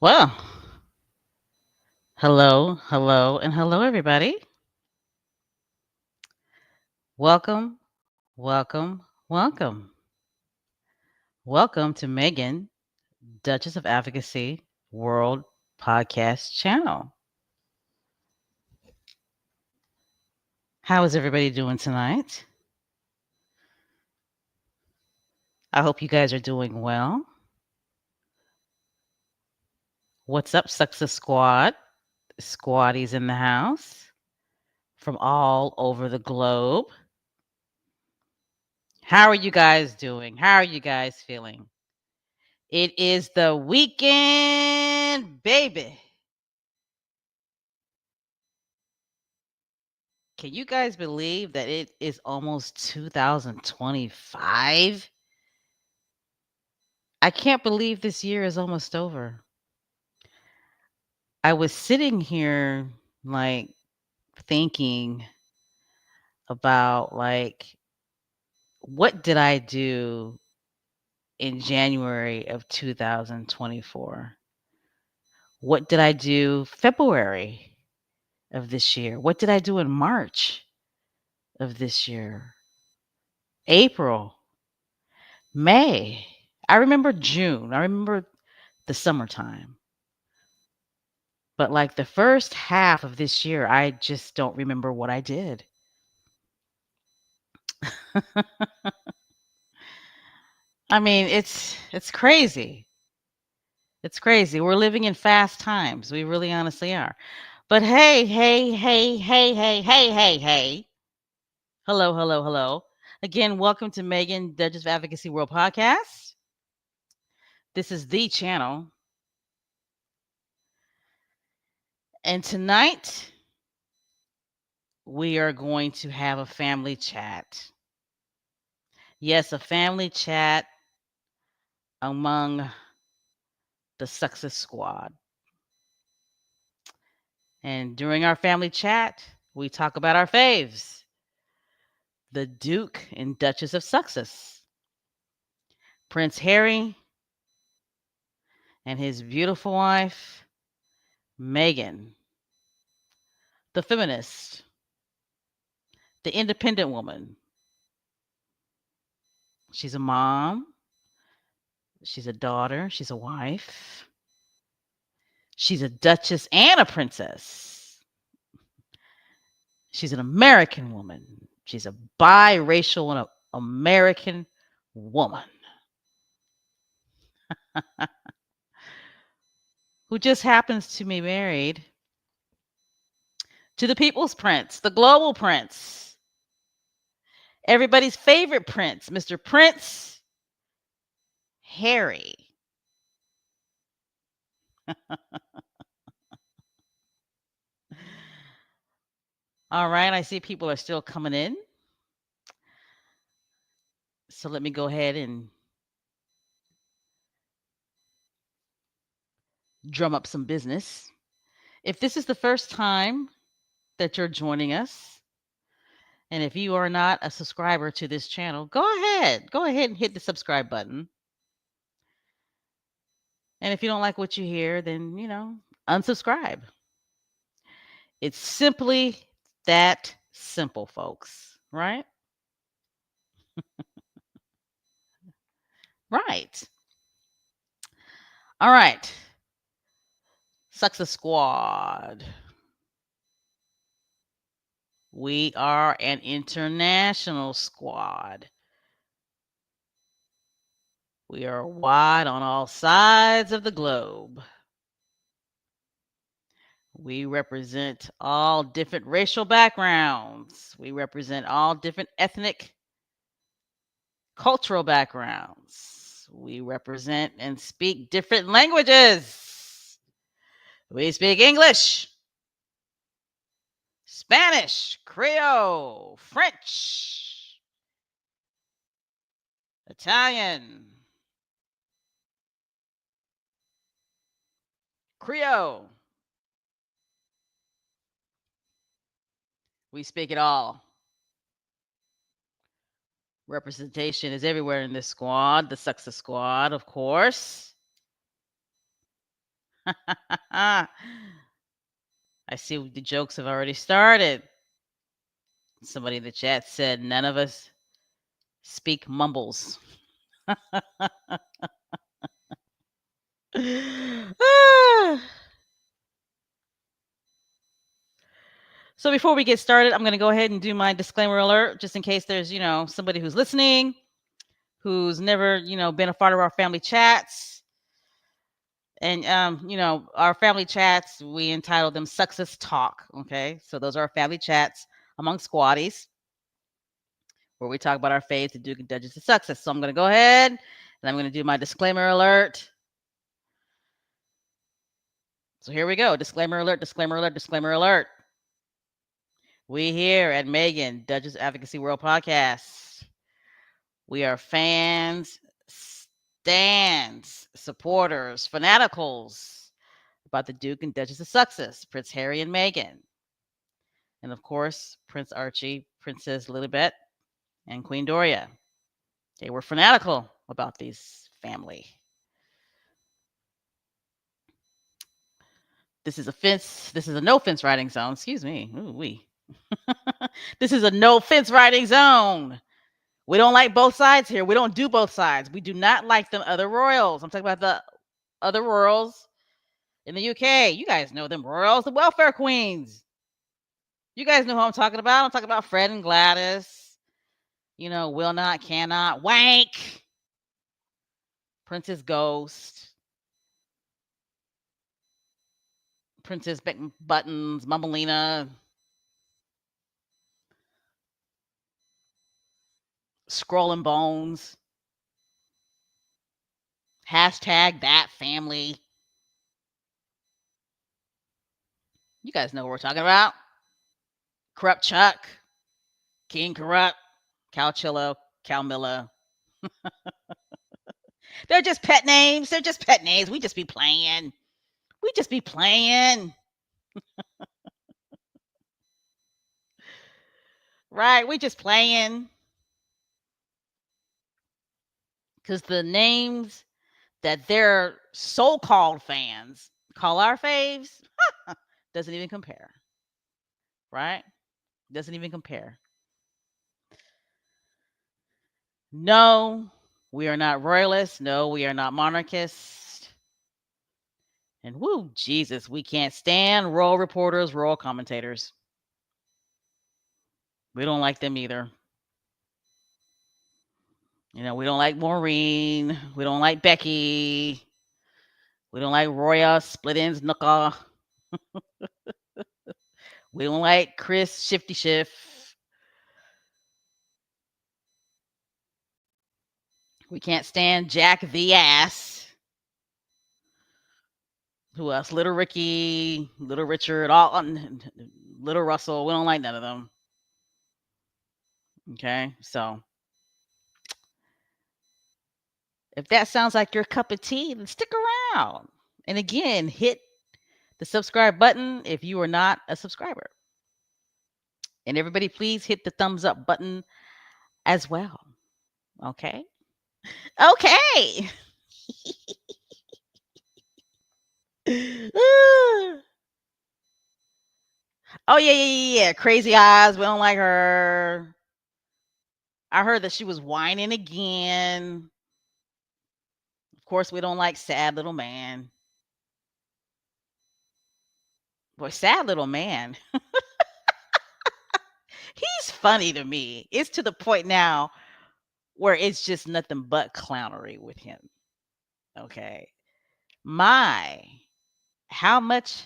Well, hello, and hello, everybody. Welcome, welcome. Welcome to Megan, Duchess of Advocacy World Podcast Channel. How is everybody doing tonight? I hope you guys are doing well. What's up, Success Squad? Squaddies in the house from all over the globe. How are you guys doing? How are you guys feeling? It is the weekend, baby. Can you guys believe that it is almost 2025? I can't believe this year is almost over. I was sitting here like thinking about like what did I do in January of 2024? What did I do February of this year? What did I do in March of this year? April, May. I remember June. I remember the summertime. But like the first half of this year, I just don't remember what I did. I mean, it's crazy. It's crazy. We're living in fast times. We really honestly are. But hey. Hello. Again, welcome to Megan, Duchess of Advocacy World Podcast. This is the channel. And tonight, we are going to have a family chat. Yes, a family chat among the Success Squad. And during our family chat, we talk about our faves, the Duke and Duchess of Sussex, Prince Harry and his beautiful wife, Meghan, the feminist, the independent woman. She's a mom, she's a daughter, she's a wife, she's a duchess and a princess. She's an American woman. She's a biracial and American woman who just happens to be married to the people's prince, the global prince, everybody's favorite prince, Mr. Prince Harry. All right, I see people are still coming in. So let me go ahead and drum up some business. If this is the first time that you're joining us, and if you are not a subscriber to this channel, go ahead and hit the subscribe button. And if you don't like what you hear, then, unsubscribe. It's simply that simple, folks. Right? Right. All right. Success Squad. We are an international squad. We are wide on all sides of the globe. We represent all different racial backgrounds. We represent all different ethnic, cultural backgrounds. We represent and speak different languages. We speak English, Spanish, Creole, French, Italian, Creole. We speak it all. Representation is everywhere in this squad, the Success Squad, of course. I see the jokes have already started. Somebody in the chat said none of us speak mumbles. So before we get started, I'm going to go ahead and do my disclaimer alert, just in case there's, somebody who's listening, who's never, been a part of our family chats. And, our family chats, we entitled them Success Talk. Okay. So those are our family chats among squaddies where we talk about our faith, the Duke and Duchess of Success. So I'm going to go ahead and I'm going to do my disclaimer alert. So here we go. Disclaimer alert, disclaimer alert, disclaimer alert. We here at Meghan, Duchess Advocacy World Podcast. We are fans, stands, supporters, fanaticals about the Duke and Duchess of Sussex, Prince Harry and Meghan. And of course, Prince Archie, Princess Lilibet, and Queen Doria. They were fanatical about this family. This is a no fence riding zone. Excuse me. Ooh, this is a no fence riding zone. We don't like both sides here. We don't do both sides. We do not like them other royals. I'm talking about the other royals in the UK. You guys know them royals, the welfare queens. You guys know who I'm talking about. I'm talking about Fred and Gladys. Will not, cannot, wank. Princess Ghost. Princess Buttons, Mumbelina. Scroll and Bones. Hashtag that family. You guys know what we're talking about. Corrupt Chuck. King Corrupt. Calchillo. Calmilla. They're just pet names. They're just pet names. We just be playing. We just be playing. Right. We just playing. Because the names that their so-called fans call our faves doesn't even compare. Right? Doesn't even compare. No, we are not royalists. No, we are not monarchists. And woo, Jesus, we can't stand royal reporters, royal commentators. We don't like them either. We don't like Maureen. We don't like Becky. We don't like Roya Split Ends Nooka. We don't like Chris Shifty Shift. We can't stand Jack the Ass. Who else? Little Ricky, Little Richard, Little Russell. We don't like none of them. Okay, so if that sounds like your cup of tea, then stick around. And again, hit the subscribe button if you are not a subscriber. And everybody, please hit the thumbs up button as well. Okay. Okay. Oh yeah. Crazy eyes. We don't like her. I heard that she was whining again. Of course, we don't like sad little man. Boy, sad little man. He's funny to me. It's to the point now where it's just nothing but clownery with him. Okay. My, how much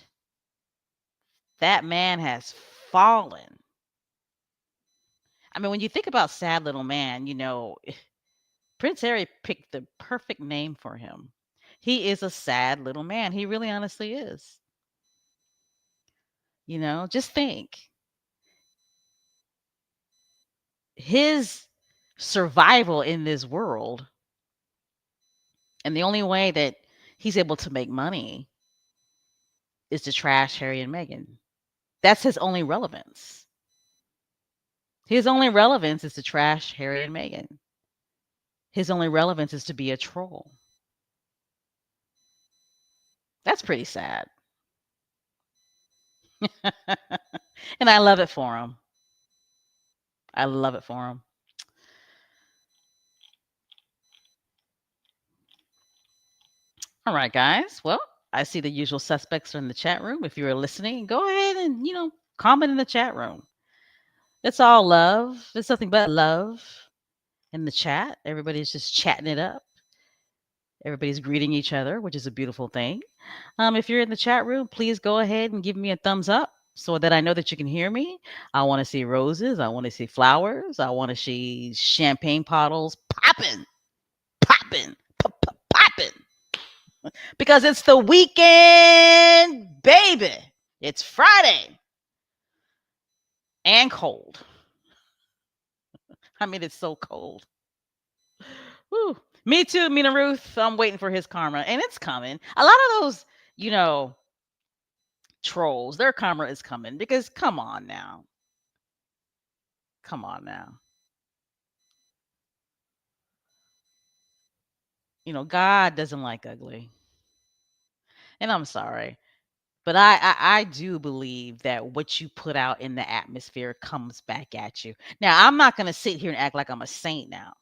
that man has fallen. I mean, when you think about sad little man, Prince Harry picked the perfect name for him. He is a sad little man. He really honestly is. Just think his survival in this world, and the only way that he's able to make money is to trash Harry and Meghan. That's his only relevance. His only relevance is to trash Harry and Meghan. His only relevance is to be a troll. That's pretty sad. And I love it for him. I love it for him. All right, guys. Well, I see the usual suspects are in the chat room. If you're listening, go ahead and, comment in the chat room. It's all love. It's nothing but love in the chat. Everybody's just chatting it up. Everybody's greeting each other, which is a beautiful thing. If you're in the chat room, please go ahead and give me a thumbs up so that I know that you can hear me. I want to see roses. I want to see flowers. I want to see champagne bottles popping, popping, popping. Because it's the weekend, baby. It's Friday and cold. I mean, it's so cold. Whew. Me too, Mina Ruth. I'm waiting for his karma, and it's coming. A lot of those, trolls, their karma is coming because come on now. Come on now. God doesn't like ugly. And I'm sorry. But I do believe that what you put out in the atmosphere comes back at you. Now, I'm not going to sit here and act like I'm a saint now.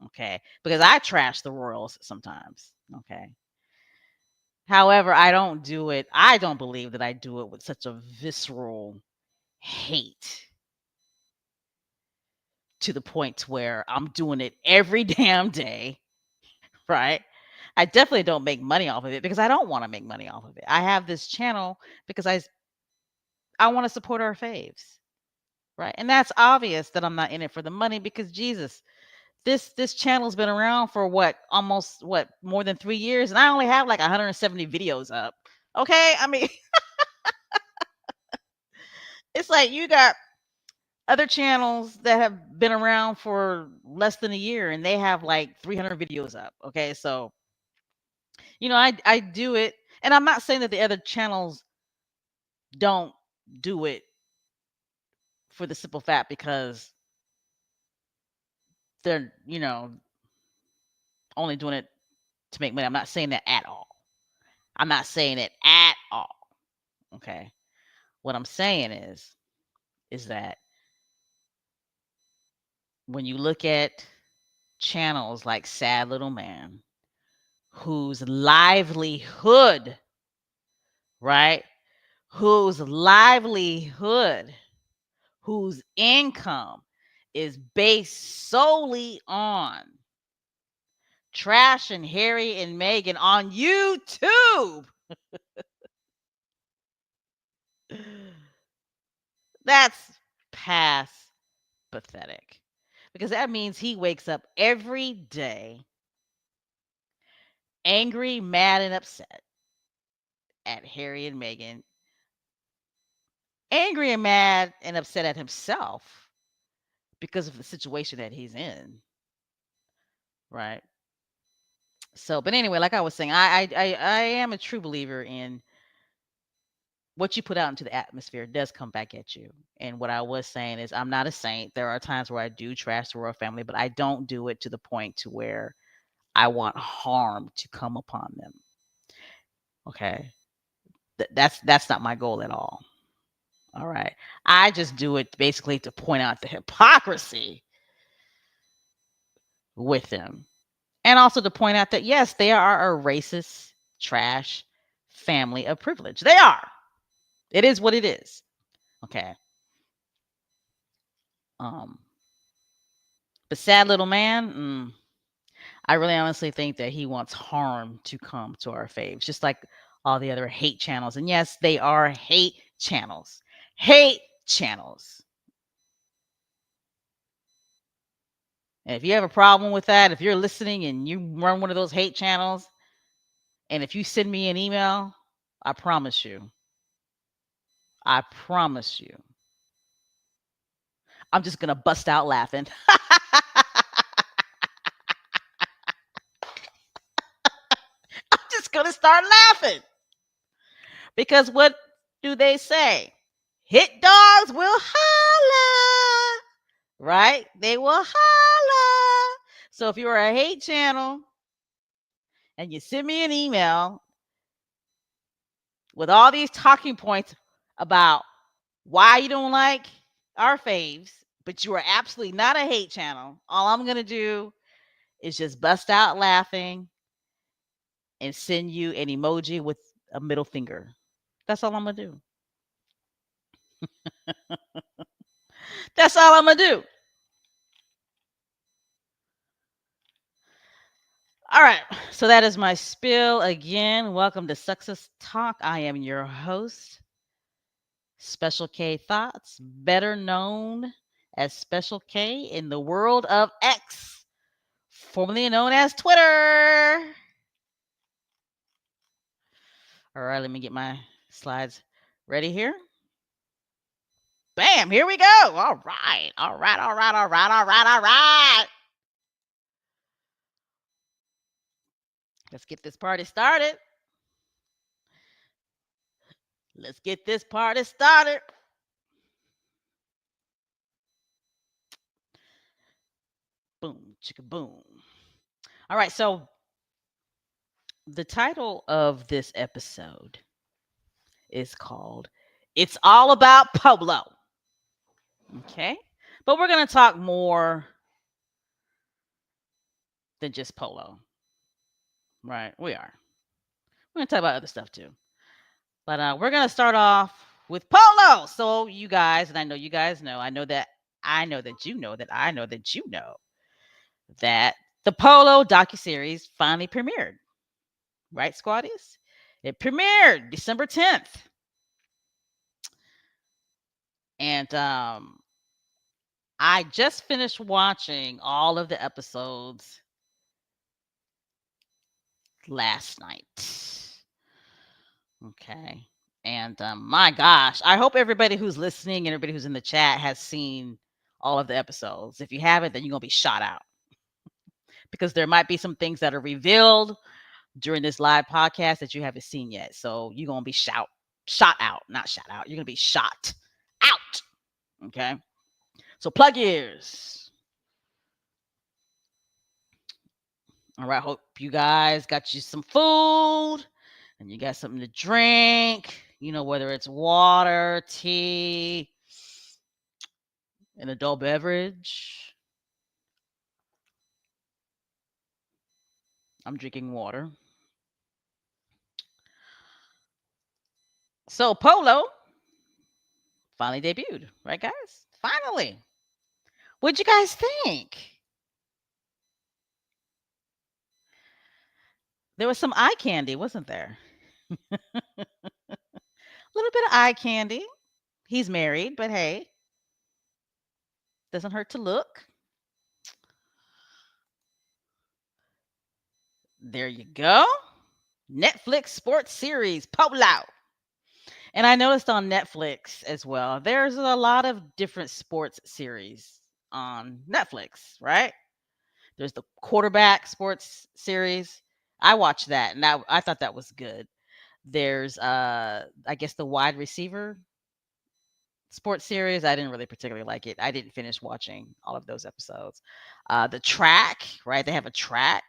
Okay. Because I trash the royals sometimes. Okay. However, I don't do it. I don't believe that I do it with such a visceral hate to the point where I'm doing it every damn day. Right. I definitely don't make money off of it because I don't want to make money off of it. I have this channel because I want to support our faves. Right. And that's obvious that I'm not in it for the money because Jesus, this channel's been around for almost more than 3 years and I only have like 170 videos up. Okay? I mean, it's like you got other channels that have been around for less than a year and they have like 300 videos up. Okay? So, I do it and I'm not saying that the other channels don't do it for the simple fact because they're, only doing it to make money. I'm not saying that at all. I'm not saying it at all. Okay. What I'm saying is that when you look at channels like Sad Little Man, whose livelihood, right? Whose livelihood, whose income is based solely on Trash and Harry and Meghan on YouTube. That's past pathetic. Because that means he wakes up every day angry, mad, and upset at Harry and Meghan. Angry and mad and upset at himself because of the situation that he's in. Right. So, but anyway, like I was saying, I am a true believer in what you put out into the atmosphere does come back at you. And what I was saying is I'm not a saint. There are times where I do trash the royal family, but I don't do it to the point to where I want harm to come upon them. Okay. That's not my goal at all. All right. I just do it basically to point out the hypocrisy with them. And also to point out that yes, they are a racist, trash family of privilege. They are. It is what it is. Okay. Um, but sad little man, I really honestly think that he wants harm to come to our faves, just like all the other hate channels. And yes, they are hate channels. Hate channels. And if you have a problem with that, if you're listening and you run one of those hate channels, and if you send me an email, I promise you, I'm just going to bust out laughing. I'm just going to start laughing. Because what do they say? Hit dogs will holla, right? They will holla. So if you're a hate channel and you send me an email with all these talking points about why you don't like our faves, but you are absolutely not a hate channel, all I'm going to do is just bust out laughing and send you an emoji with a middle finger. That's all I'm going to do. That's all I'm going to do. All right. So that is my spiel. Again, welcome to Success Talk. I am your host, Special K Thoughts, better known as Special K in the world of X, formerly known as Twitter. All right, let me get my slides ready here. Bam, here we go. All right. All right. All right. All right. All right. All right. Let's get this party started. Let's get this party started. Boom, chicka boom. All right. So the title of this episode is called It's All About Polo. Okay. But we're going to talk more than just polo. Right. We are. We're going to talk about other stuff too. But we're going to start off with polo. So you guys, and I know you guys know, I know that you know that I know that you know that the Polo Docuseries finally premiered. Right, Squaddies? It premiered December 10th. And I just finished watching all of the episodes last night. Okay. And my gosh, I hope everybody who's listening and everybody who's in the chat has seen all of the episodes. If you haven't, then you're going to be shot out because there might be some things that are revealed during this live podcast that you haven't seen yet. So you're going to be shot out, not shot out. You're going to be shot out. Okay. So plug ears. All right. Hope you guys got you some food and you got something to drink, you know, whether it's water, tea, an adult beverage. I'm drinking water. So Polo finally debuted, right, guys? Finally. What'd you guys think? There was some eye candy, wasn't there? A little bit of eye candy. He's married, but hey, doesn't hurt to look. There you go. Netflix sports series, Polo. And I noticed on Netflix as well, there's a lot of different sports series on Netflix, right? There's the quarterback sports series. I watched that and I thought that was good. There's I guess the wide receiver sports series. I didn't really particularly like it. I didn't finish watching all of those episodes. The track, right? They have a track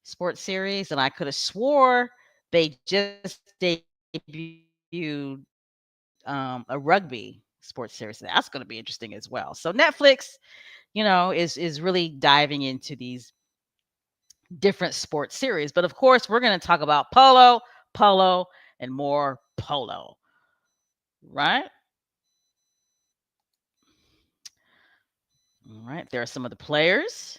sports series, and I could have swore they just debuted a rugby sports series. That's going to be interesting as well. So Netflix, is really diving into these different sports series. But of course, we're going to talk about polo, and more polo, right? All right. There are some of the players.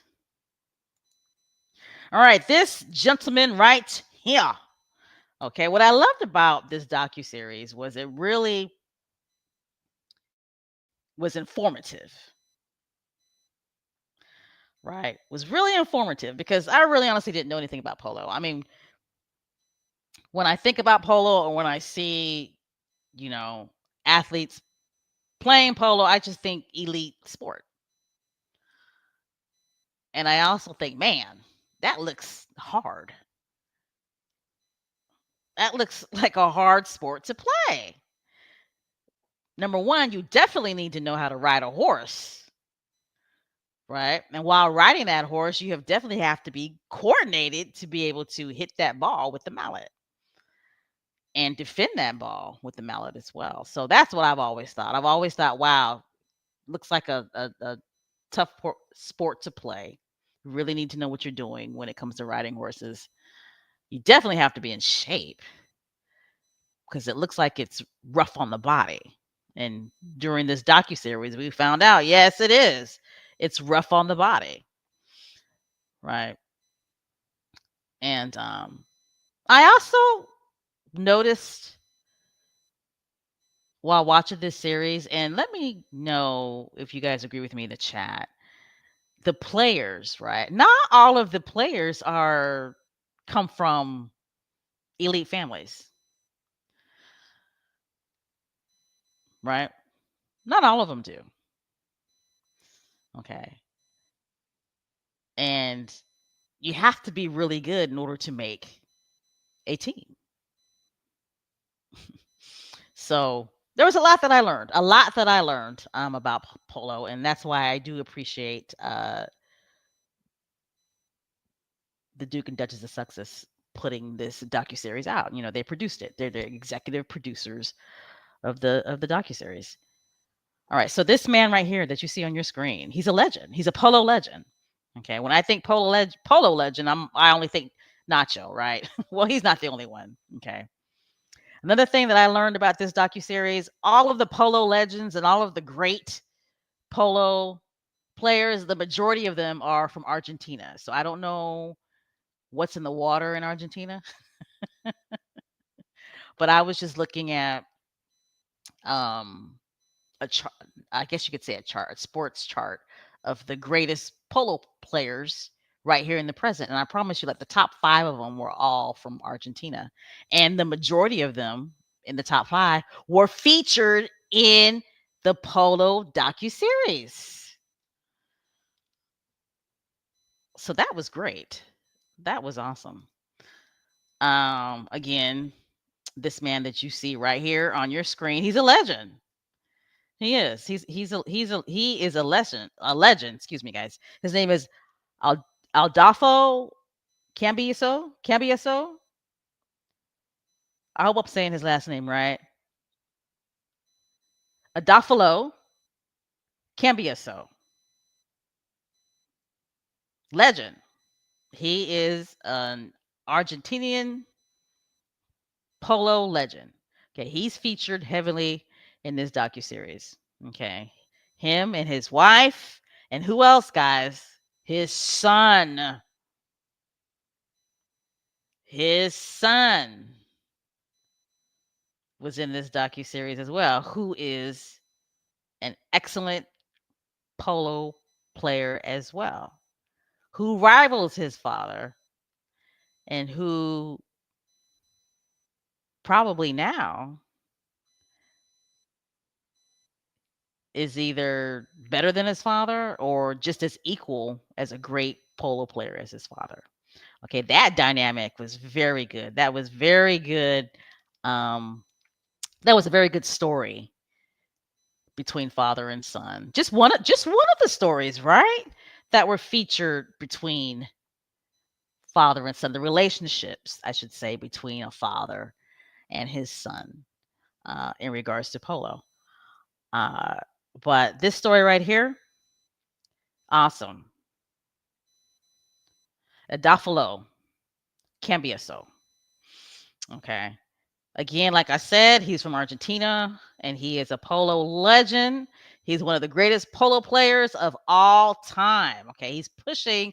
All right. This gentleman right here. Okay. What I loved about this docuseries was it really was informative, right? Was really informative because I really honestly didn't know anything about polo. I mean, when I think about polo or when I see, you know, athletes playing polo, I just think elite sport. And I also think, man, that looks hard. That looks like a hard sport to play. Number one, you definitely need to know how to ride a horse, right? And while riding that horse, you definitely have to be coordinated to be able to hit that ball with the mallet and defend that ball with the mallet as well. So that's what I've always thought. I've always thought, wow, looks like a tough sport to play. You really need to know what you're doing when it comes to riding horses. You definitely have to be in shape because it looks like it's rough on the body. And during this docuseries, we found out, yes, it is. It's rough on the body, right? And I also noticed while watching this series, and let me know if you guys agree with me in the chat. The players, right? Not all of the players are come from elite families, right? Not all of them do. Okay. And you have to be really good in order to make a team. So there was a lot that I learned, about polo, and that's why I do appreciate the Duke and Duchess of Sussex putting this docuseries out. They produced it. They're the executive producers of the docuseries. All right, so this man right here that you see on your screen, he's a legend. He's a polo legend. Okay, when I think polo legend, I only think Nacho, right? Well, he's not the only one. Okay. Another thing that I learned about this docuseries, all of the polo legends and all of the great polo players, the majority of them are from Argentina. So I don't know what's in the water in Argentina, but I was just looking at um a chart, I guess you could say a sports chart of the greatest polo players right here in the present. And I promise you, like the top 5 of them were all from Argentina. And the majority of them in the top 5 were featured in the Polo docuseries. So that was great. That was awesome. Again, this man that you see right here on your screen, he's a legend. He is. He is a legend. A legend. Excuse me, guys. His name is Aldolfo Cambiaso. I hope I'm saying his last name right. Adolfo Cambiaso. Legend. He is an Argentinian polo legend. Okay, he's featured heavily in this docuseries. Okay, him and his wife, and who else, guys? His son. His son was in this docuseries as well, who is an excellent polo player as well, who rivals his father and who probably now is either better than his father or just as equal as a great polo player as his father. Okay, that dynamic was very good. That was very good. Um, that was a very good story between father and son. Just one of the stories, right? That were featured between father and son, the relationships, I should say, between a father and his son. in regards to polo. Uh, but this story right here, awesome. Adolfo Cambioso. Okay. Again, like I said, he's from Argentina and he is a polo legend. He's one of the greatest polo players of all time. Okay. He's pushing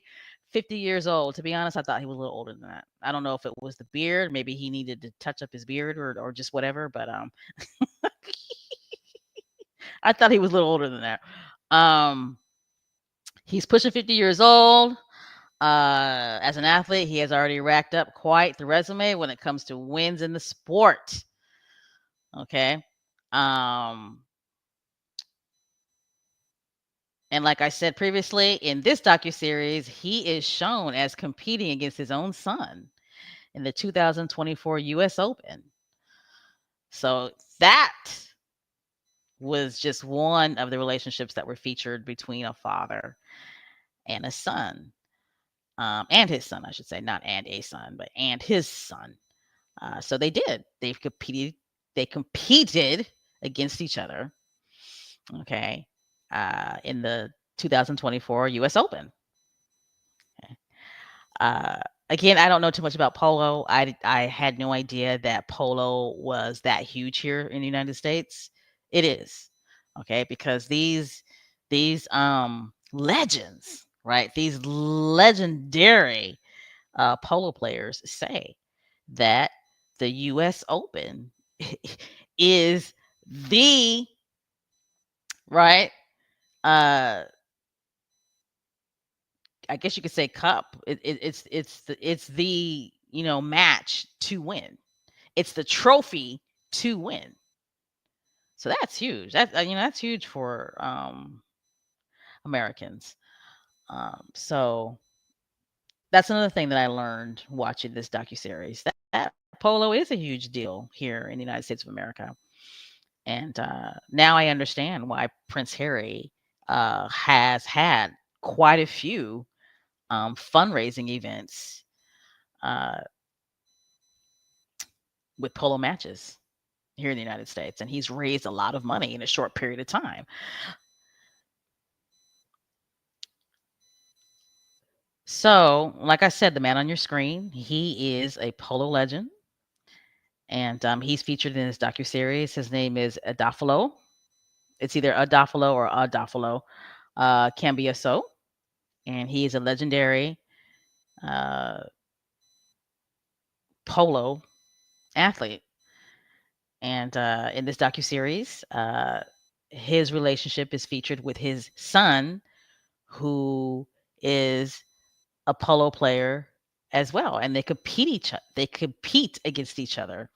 50 years old. To be honest, I thought he was a little older than that. I don't know if it was the beard. Maybe he needed to touch up his beard or just whatever. But I thought he was a little older than that. Um, he's pushing 50 years old. As an athlete, he has already racked up quite the resume when it comes to wins in the sport. Okay. Um, and like I said previously, in this docuseries, he is shown as competing against his own son in the 2024 US Open. So that was just one of the relationships that were featured between a father and a son. And his son, I should say, not and a son, but and his son. So they did. They competed. They competed against each other. Okay, in the 2024 U.S. Open. Okay. Again, I don't know too much about polo. I had no idea that polo was that huge here in the United States. It is, okay, because these legends, right? These legendary polo players say that the U.S. Open is the right. Uh, I guess you could say cup. It's the match to win. It's the trophy to win. So that's huge. That's huge for Americans. So that's another thing that I learned watching this docuseries. That polo is a huge deal here in the United States of America. And now I understand why Prince Harry has had quite a few fundraising events uh, with polo matches here in the United States. And he's raised a lot of money in a short period of time. So, like I said, the man on your screen, he is a polo legend. And he's featured in this docuseries. His name is Adolfo. It's either Adolfo or Adolfo Cambioso. And he is a legendary uh, polo athlete. And in this docuseries, his relationship is featured with his son, who is a polo player as well, and they compete against each other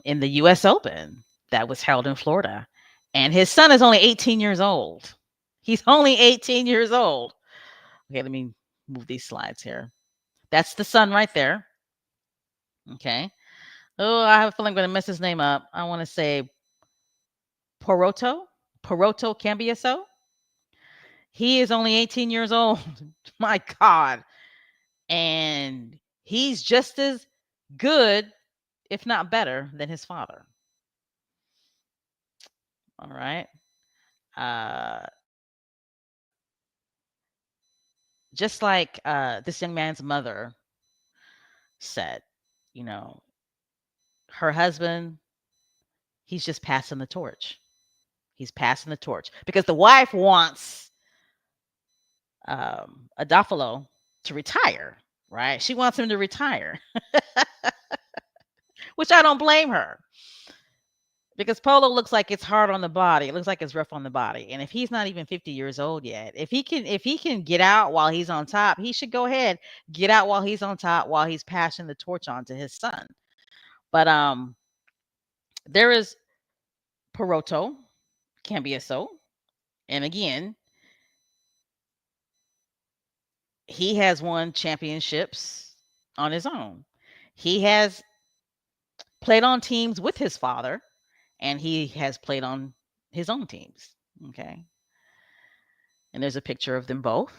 in the U.S. Open that was held in Florida. And his son is only 18 years old. He's only 18 years old. Okay, let me move these slides here. That's the son right there. Okay. Oh, I have a feeling I'm going to mess his name up. I want to say Poroto Cambioso. He is only 18 years old. My God. And he's just as good, if not better, than his father. All right. Uh, just like this young man's mother said, you know, her husband, he's just passing the torch. He's passing the torch because the wife wants Adolfo to retire, right? She wants him to retire, which I don't blame her. Because polo looks like it's hard on the body. It looks like it's rough on the body. And if he's not even 50 years old yet, if he can get out while he's on top, he should go ahead, get out while he's on top, while he's passing the torch on to his son. But there is Poroto Cambioso. And again, he has won championships on his own. He has played on teams with his father, and he has played on his own teams. Okay. And there's a picture of them both.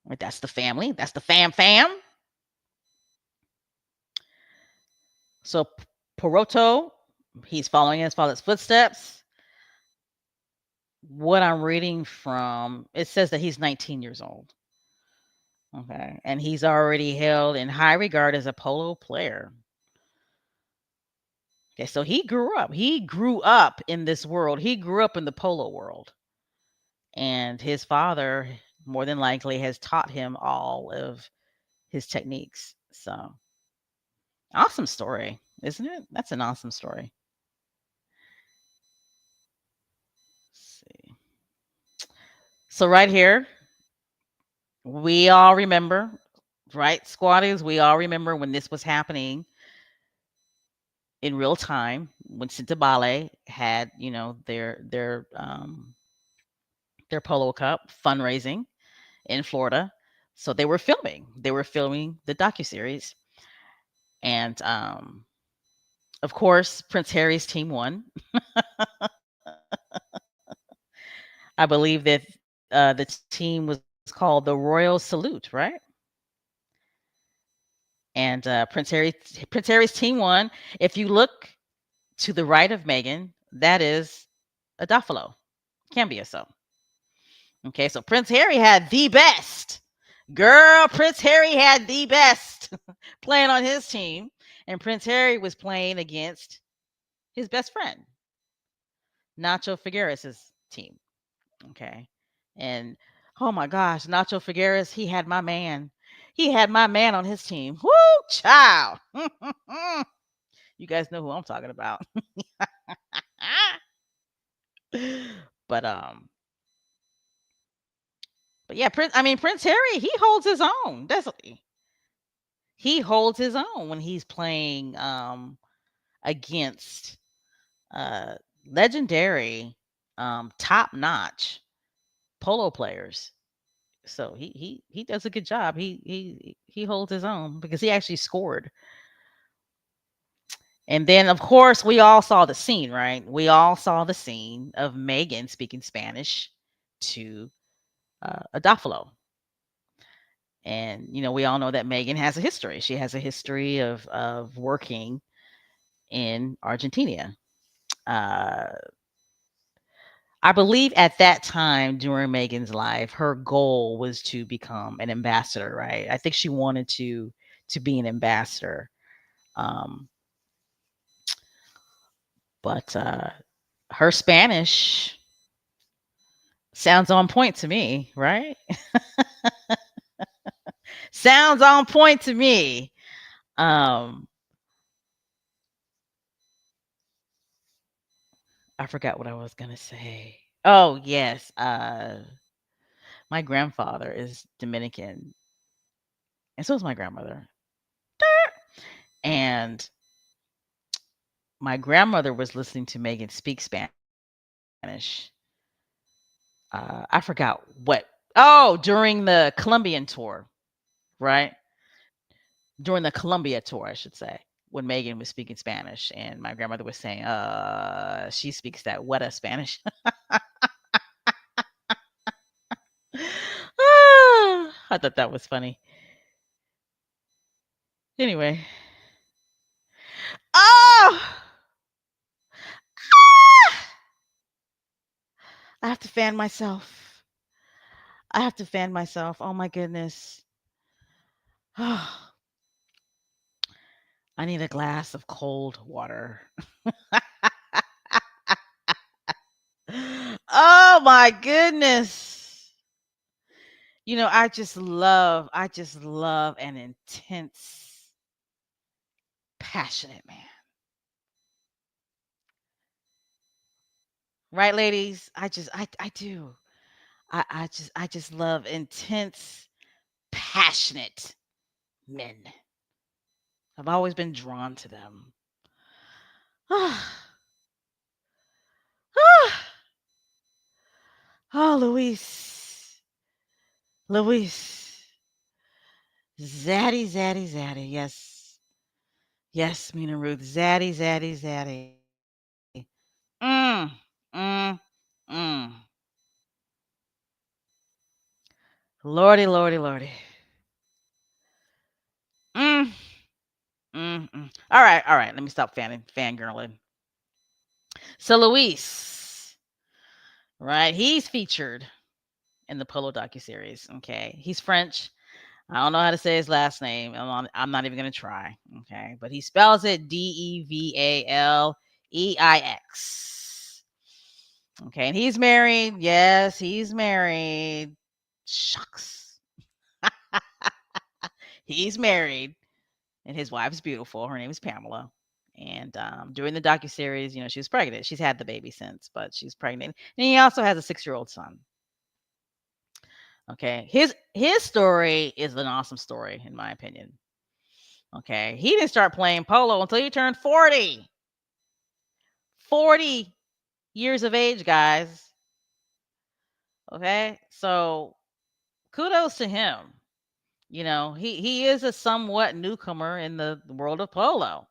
Right, that's the family. That's the fam. So Poroto, he's following in his father's footsteps. What I'm reading from, it says that he's 19 years old. Okay. And he's already held in high regard as a polo player. Okay. So he grew up. He grew up in this world. He grew up in the polo world. And his father, more than likely, has taught him all of his techniques. So, awesome story, isn't it? That's an awesome story. Let's see. So, right here, we all remember, right, squatters? We all remember when this was happening in real time when Cintabale had, their polo cup fundraising in Florida. So they were filming. They were filming the docuseries, and of course, Prince Harry's team won. I believe that the team was called the Royal Salute, right? And Prince Harry's team won. If you look to the right of Meghan, that is a Duffalo, Cambia. So okay, so Prince Harry had the best. Girl, Prince Harry had the best playing on his team. And Prince Harry was playing against his best friend, Nacho Figueres' team. Okay. And oh my gosh, Nacho Figueres, he had my man. He had my man on his team. Woo, child. You guys know who I'm talking about. but um but yeah, Prince Harry, he holds his own. Definitely. He holds his own when he's playing against uh legendary top notch polo players. So he does a good job. He holds his own because he actually scored. And then of course we all saw the scene, right? We all saw the scene of Megan speaking Spanish to Adolfo. And we all know that Megan has a history. She has a history of working in Argentina. Uh, I believe at that time during Megan's life, her goal was to become an ambassador, right? I think she wanted to be an ambassador. Um, but her Spanish sounds on point to me, right? Sounds on point to me. Um, I forgot what I was gonna say. Oh yes, my grandfather is Dominican, and so is my grandmother. And my grandmother was listening to Megan speak Spanish. I forgot what. Oh, during the Colombian tour, right? During the Colombia tour, I should say, when Megan was speaking Spanish, and my grandmother was saying, she speaks that weta Spanish. I thought that was funny. Anyway. Oh! I have to fan myself. I have to fan myself. Oh my goodness. I need a glass of cold water. Oh my goodness. I just love an intense, passionate man. Right, ladies? I do. I just love intense, passionate men. I've always been drawn to them. Oh, Luis. Luis. Zaddy, zaddy, zaddy. Yes. Yes, Mina Ruth. Zaddy, zaddy, zaddy. Mm, mm, mm. Lordy, lordy, lordy. Mm. All right. Let me stop fangirling. So Luis, right? He's featured in the Polo docuseries. Okay, he's French. I don't know how to say his last name. I'm not even gonna try. Okay, but he spells it Devaleix. Okay, and he's married. Yes, he's married. Shucks, he's married, and his wife's beautiful. Her name is Pamela. And during the docuseries, she was pregnant. She's had the baby since, but she's pregnant. And he also has a 6-year-old son. Okay. His story is an awesome story, in my opinion. Okay. He didn't start playing polo until he turned 40. 40 years of age, guys. Okay. So kudos to him. He is a somewhat newcomer in the world of polo.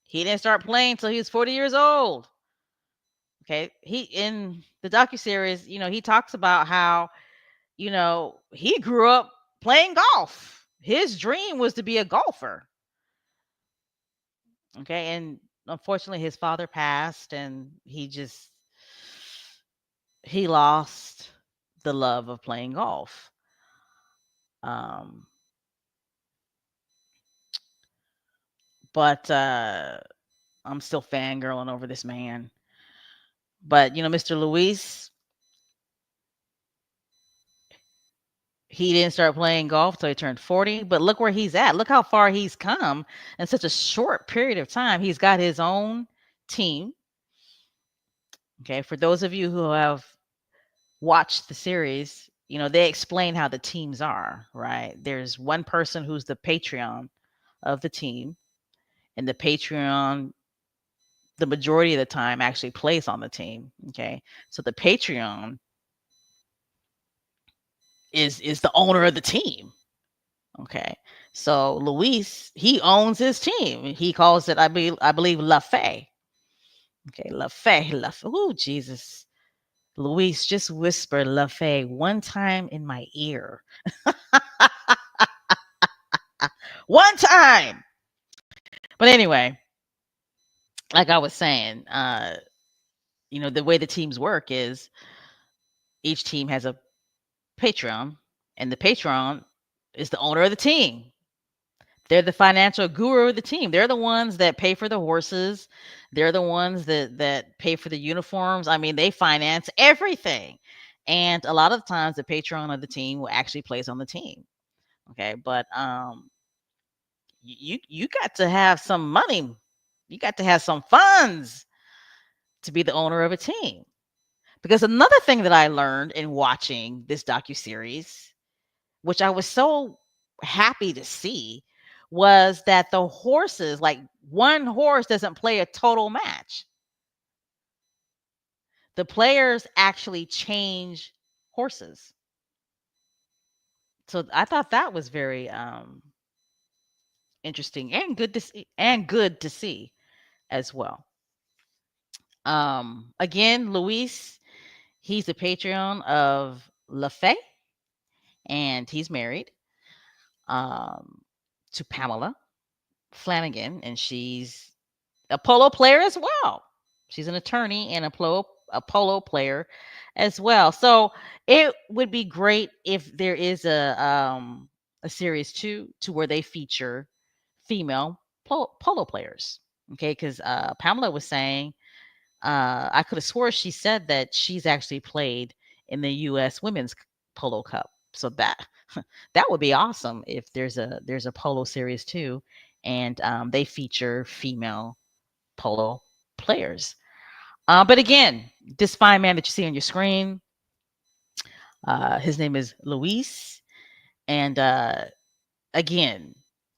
He didn't start playing until he was 40 years old. Okay. He in the docuseries, he talks about how, he grew up playing golf. His dream was to be a golfer. Okay. And unfortunately his father passed and he lost the love of playing golf. Um but I'm still fangirling over this man. But Mr. Luis, he didn't start playing golf till he turned 40. But look where he's at. Look how far he's come in such a short period of time. He's got his own team. Okay. For those of you who have watched the series, they explain how the teams are, right? There's one person who's the Patreon of the team, and the Patreon, the majority of the time, actually plays on the team. Okay. So the Patreon is the owner of the team. Okay. So Luis, he owns his team. He calls it, I believe La Fe. Okay, La Fe, La Fe. Oh, Jesus. Luis, just whisper La Fe one time in my ear. One time. But anyway, like I was saying, the way the teams work is each team has a Patreon, and the Patreon is the owner of the team. They're the financial guru of the team. They're the ones that pay for the horses. They're the ones that pay for the uniforms. I mean, they finance everything. And a lot of times the Patreon of the team will actually place on the team. Okay. But you got to have some money. You got to have some funds to be the owner of a team. Because another thing that I learned in watching this docuseries, which I was so happy to see, was that the horses, like one horse doesn't play a total match. The players actually change horses. So I thought that was very interesting and good to see as well. Again, Luis, he's a Patreon of LaFay, and he's married um, to Pamela Flanagan, and she's a polo player as well. She's an attorney and a polo player as well. So it would be great if there is a series two to where they feature female polo players. Okay, because Pamela was saying I could have swore she said that she's actually played in the U.S. Women's Polo Cup. So that would be awesome if there's a polo series too, and they feature female polo players. But again, this fine man that you see on your screen, his name is Luis, and again,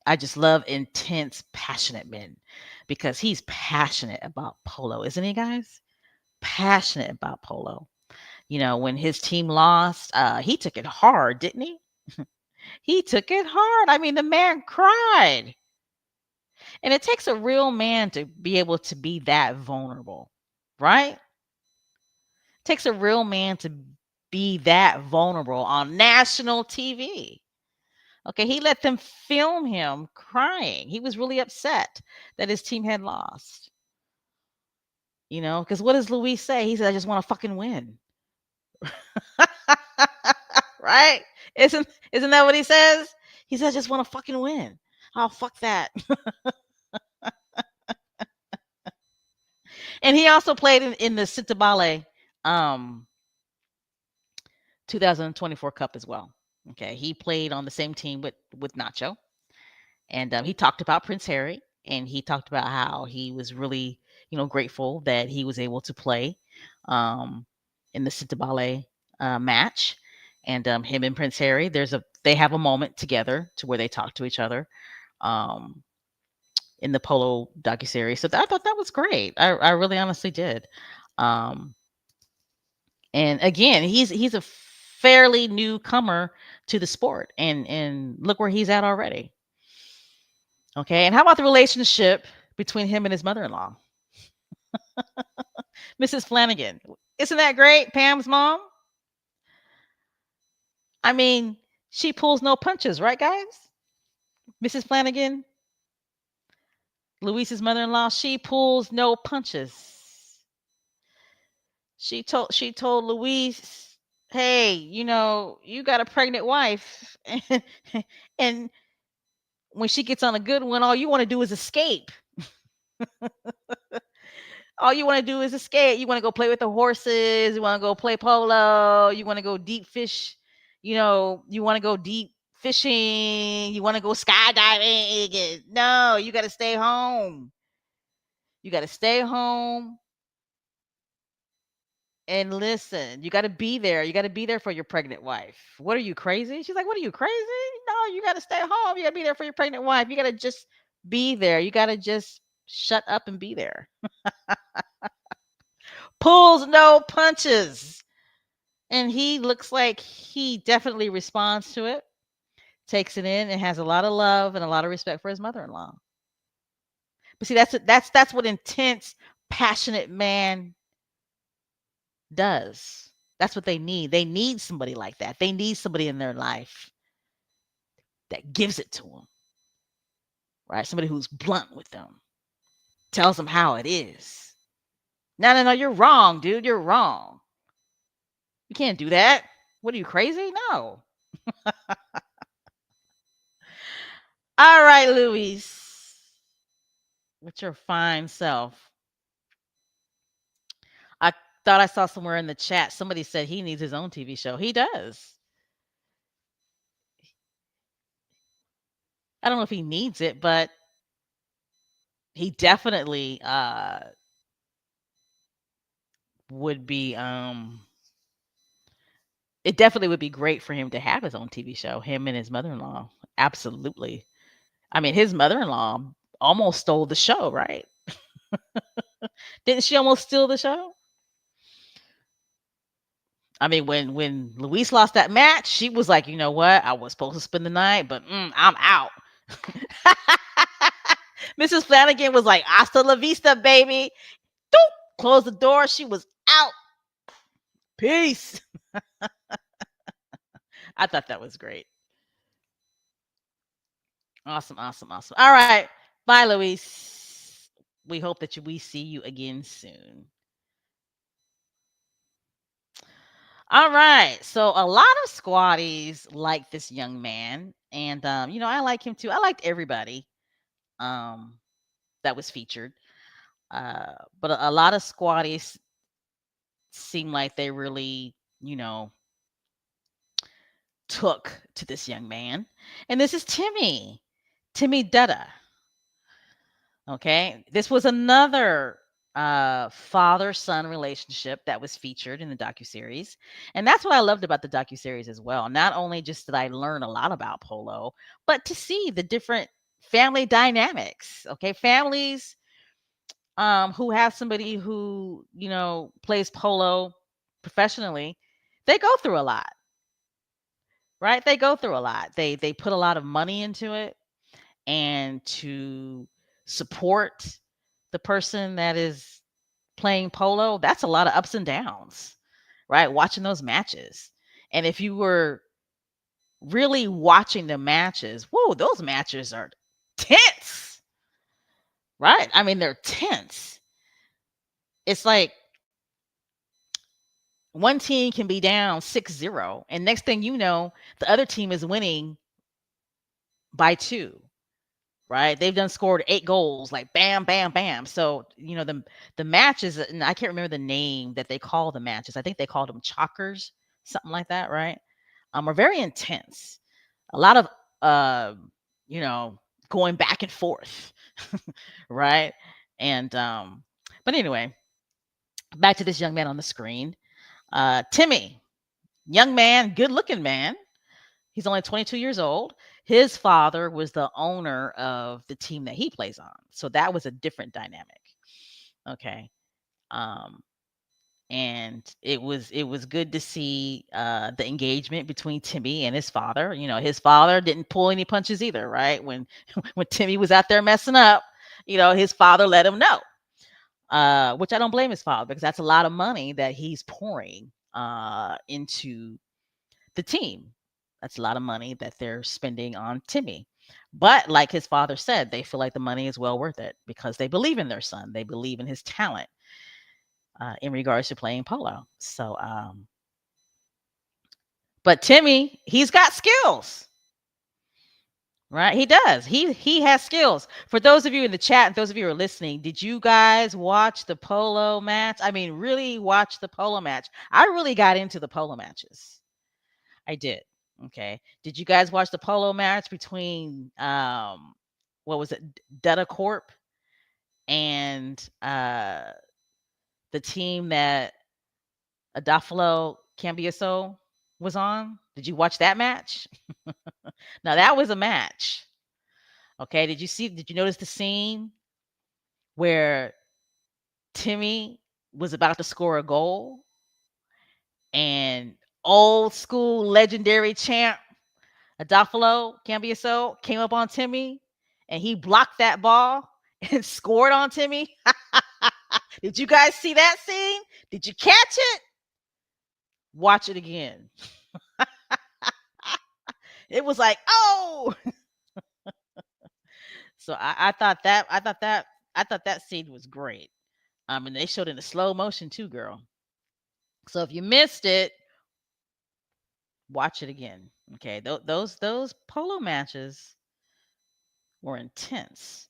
I just love intense, passionate men because he's passionate about polo, isn't he, guys? Passionate about polo. When his team lost, he took it hard, didn't he? He took it hard. I mean, the man cried. And it takes a real man to be able to be that vulnerable, right? It takes a real man to be that vulnerable on national TV. Okay, he let them film him crying. He was really upset that his team had lost. Because what does Luis say? He said, "I just want to fucking win." Right? Isn't that what he says? He says, "I just want to fucking win." Oh, fuck that. And he also played in the Citabale um 2024 Cup as well. Okay, he played on the same team with Nacho, and he talked about Prince Harry, and he talked about how he was really grateful that he was able to play um, in the Citabale match, and him and Prince Harry, they have a moment together to where they talk to each other. Um, in the Polo Docuseries. So I thought that was great. I really honestly did. Um, and again, he's a fairly newcomer to the sport, and look where he's at already. Okay, and how about the relationship between him and his mother-in-law, Mrs. Flanagan? Isn't that great, Pam's mom? I mean, she pulls no punches, right, guys? Mrs. Flanagan, Luis's mother-in-law, she pulls no punches. She told Luis, "Hey, you got a pregnant wife, and when she gets on a good one, all you want to do is escape. All you want to do is escape. You want to go play with the horses. You want to go play polo. You want to go deep fish. You want to go deep fishing. You want to go skydiving. No, you got to stay home. You got to stay home and listen. You got to be there. You got to be there for your pregnant wife. What are you, crazy?" She's like, "What are you, crazy? No, you got to stay home. You got to be there for your pregnant wife. You got to just be there. You got to just shut up and be there." Pulls no punches. And he looks like he definitely responds to it, takes it in, and has a lot of love and a lot of respect for his mother-in-law. But see, that's what intense, passionate man does. That's what they need. They need somebody like that. They need somebody in their life that gives it to them, right? Somebody who's blunt with them, tells them how it is. No, no, no, you're wrong, dude. You're wrong. You can't do that. What are you, crazy? No. All right, Louise, with your fine self. I thought I saw somewhere in the chat somebody said he needs his own TV show. He does. I don't know if he needs it, but he definitely would be it definitely would be great for him to have his own TV show, him and his mother-in-law. Absolutely. I mean, his mother-in-law almost stole the show, right? Didn't she almost steal the show? I mean, when Luis lost that match, she was like, "You know what? I was supposed to spend the night, but I'm out." Mrs. Flanagan was like, "Hasta la vista, baby." Doop, closed the door. She was out. Peace. I thought that was great. Awesome, awesome, awesome. All right. Bye, Luis. We hope that we see you again soon. All right. So a lot of squatties like this young man. And I like him too. I liked everybody um that was featured. But a lot of squatties seem like they really, took to this young man. And this is Timmy Dutta. Okay. This was another father-son relationship that was featured in the docuseries. And that's what I loved about the docuseries as well. Not only just did I learn a lot about polo, but to see the different family dynamics. Okay. Families who have somebody who, plays polo professionally, they go through a lot, right? They go through a lot. They put a lot of money into it, and to support the person that is playing polo, that's a lot of ups and downs, right? Watching those matches. And if you were really watching the matches, whoa, those matches are tense, right? I mean, they're tense. It's like one team can be down 6-0, and next thing you know, the other team is winning by 2, right? They've done scored 8 goals, like bam, bam, bam. So, the matches, and I can't remember the name that they call the matches. I think they called them chalkers, something like that, right? Are very intense. A lot of, uh, you know, going back and forth, right? And, but anyway, back to this young man on the screen. Timmy, young man, good looking man. He's only 22 years old. His father was the owner of the team that he plays on. So that was a different dynamic. Okay. Um, and it was good to see the engagement between Timmy and his father. His father didn't pull any punches either, right? When when Timmy was out there messing up, his father let him know. Which I don't blame his father, because that's a lot of money that he's pouring into the team. That's a lot of money that they're spending on Timmy. But like his father said, they feel like the money is well worth it because they believe in their son. They believe in his talent in regards to playing polo. So, but Timmy, he's got skills, right? He does. He has skills. For those of you in the chat and those of you who are listening, did you guys watch the polo match? I mean, really watch the polo match. I really got into the polo matches. I did. Okay. Did you guys watch the polo match between what was it, Dutta Corp and the team that Adafalo Cambiaso was on? Did you watch that match? Now that was a match. Okay. Did you notice the scene where Timmy was about to score a goal and old school legendary champ Adolfo Cambiaso came up on Timmy and he blocked that ball and scored on Timmy? Did you guys see that scene? Did you catch it? Watch it again. It was like, oh. So I thought that scene was great. And they showed it in the slow motion too, girl. So if you missed it, watch it again. Okay, those polo matches were intense.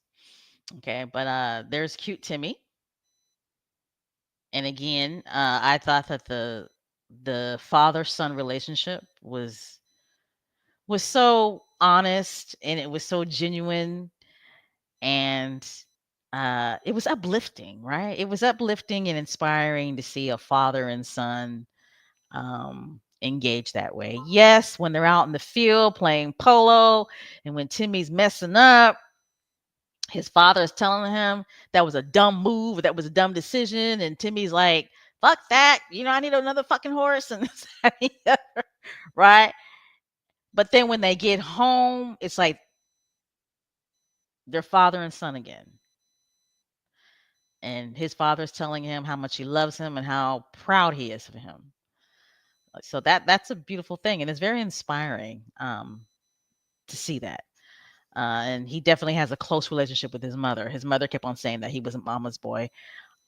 Okay, but there's cute Timmy. And again, I thought that the father-son relationship was so honest, and it was so genuine, and it was uplifting, right? It was uplifting and inspiring to see a father and son engage that way. Yes, when they're out in the field playing polo, and when Timmy's messing up, his father is telling him that was a dumb move, that was a dumb decision, and Timmy's like, "Fuck that! I need another fucking horse." And this, that, and the other, right? But then when they get home, it's like they're father and son again, and his father's telling him how much he loves him and how proud he is of him. So that's a beautiful thing, and it's very inspiring to see that. And he definitely has a close relationship with his mother. His mother kept on saying that he was a mama's boy.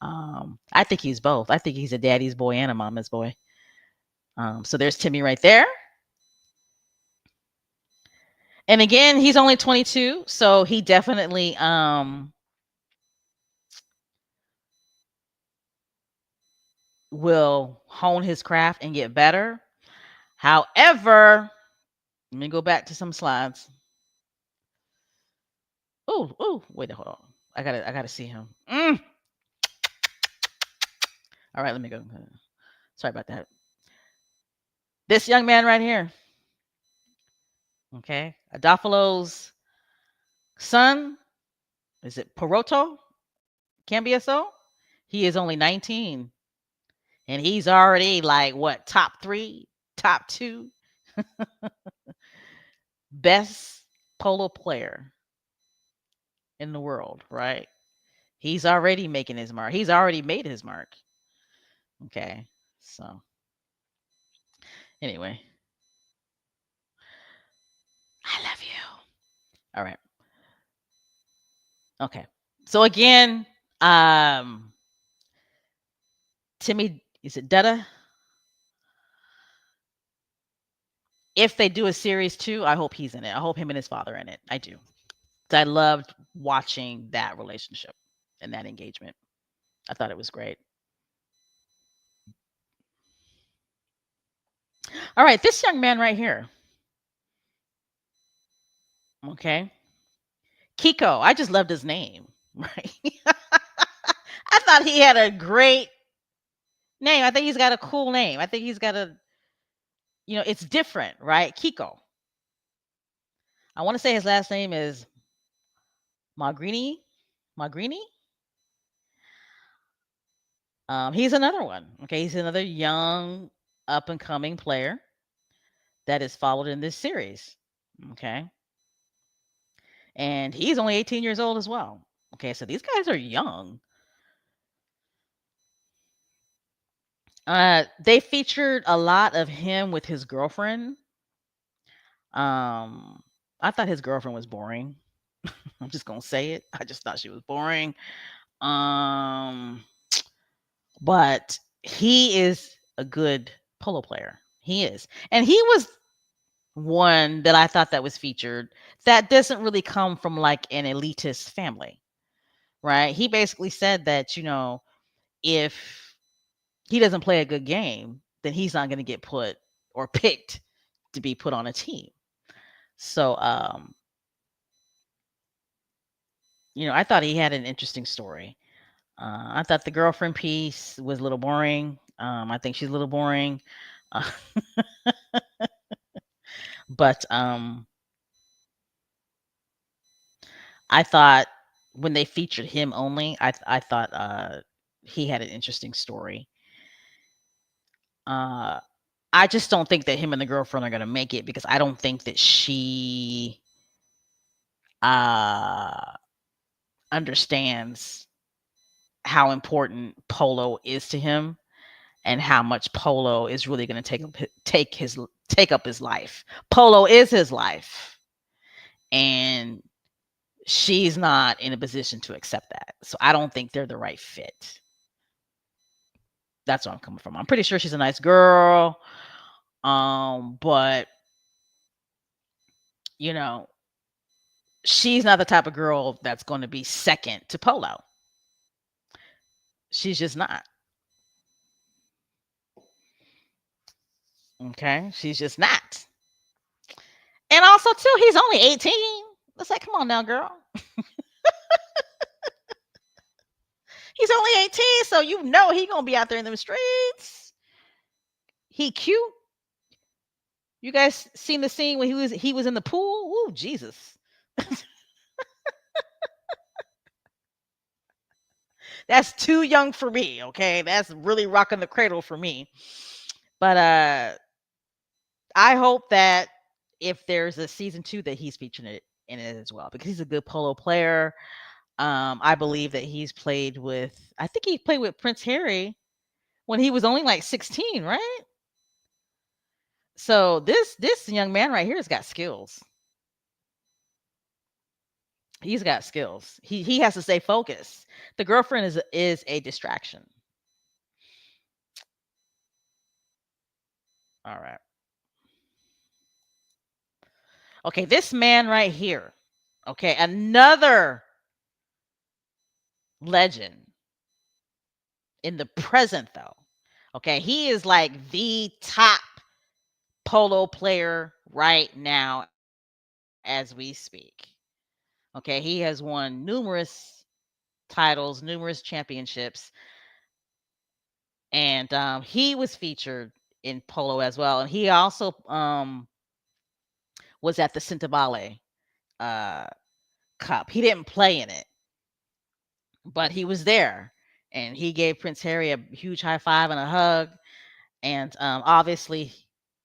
I think he's both. I think he's a daddy's boy and a mama's boy. So there's Timmy right there. And again, he's only 22, so he definitely will hone his craft and get better. However, let me go back to some slides. Oh, wait, hold on. I gotta see him. All right, let me go. Sorry about that. This young man right here. Okay. Adolfo's son, is it Poroto Cambiaso? He is only 19. And he's already like what, top 3, top 2 best polo player in the world, right? He's already making his mark. He's already made his mark. Okay. So anyway, All right. Okay. So again, um, Timmy, is it Dutta? If they do a series 2, I hope he's in it. I hope him and his father are in it. I do. 'Cause I loved watching that relationship and that engagement. I thought it was great. All right, this young man right here. Okay. Kiko. I just loved his name. Right. I thought he had a great name. I think he's got a cool name. I think he's got a, it's different, right? Kiko. I want to say his last name is Magrini. Magrini? He's another one. Okay, he's another young up and coming player that is followed in this series. Okay. And he's only 18 years old as well. Okay, so these guys are young. They featured a lot of him with his girlfriend. Um, I thought his girlfriend was boring. I'm just gonna say it. I just thought she was boring. Um, but he is a good polo player. He is, and he was one that I thought that was featured that doesn't really come from like an elitist family, right? He basically said that if he doesn't play a good game, then he's not going to get put or picked to be put on a team. So, I thought he had an interesting story. I thought the girlfriend piece was a little boring. I think she's a little boring. Uh, but I thought when they featured him only, I thought he had an interesting story. Uh, I just don't think that him and the girlfriend are going to make it because I don't think that she uh understands how important polo is to him and how much polo is really going to take up his life. Polo is his life, and she's not in a position to accept that. So I don't think they're the right fit. That's where I'm coming from. I'm pretty sure she's a nice girl, but you know, she's not the type of girl that's going to be second to polo. She's just not. Okay, she's just not. And also, too, he's only 18. It's like, come on now, girl. He's only 18, so he gonna be out there in them streets. He cute. You guys seen the scene when he was in the pool? Ooh, Jesus. That's too young for me, okay? That's really rocking the cradle for me. But I hope that if there's a season 2 that he's featuring it in it as well because he's a good polo player. I believe that I think he played with Prince Harry when he was only like 16, right? So this young man right here has got skills. He's got skills. He has to stay focused. The girlfriend is a distraction. All right. Okay, this man right here. Okay, another legend in the present though. Okay, he is like the top polo player right now as we speak. Okay, he has won numerous titles, numerous championships, and he was featured in polo as well. And he also was at the Centavale uh, Cup. He didn't play in it, but he was there, and he gave Prince Harry a huge high five and a hug. And obviously,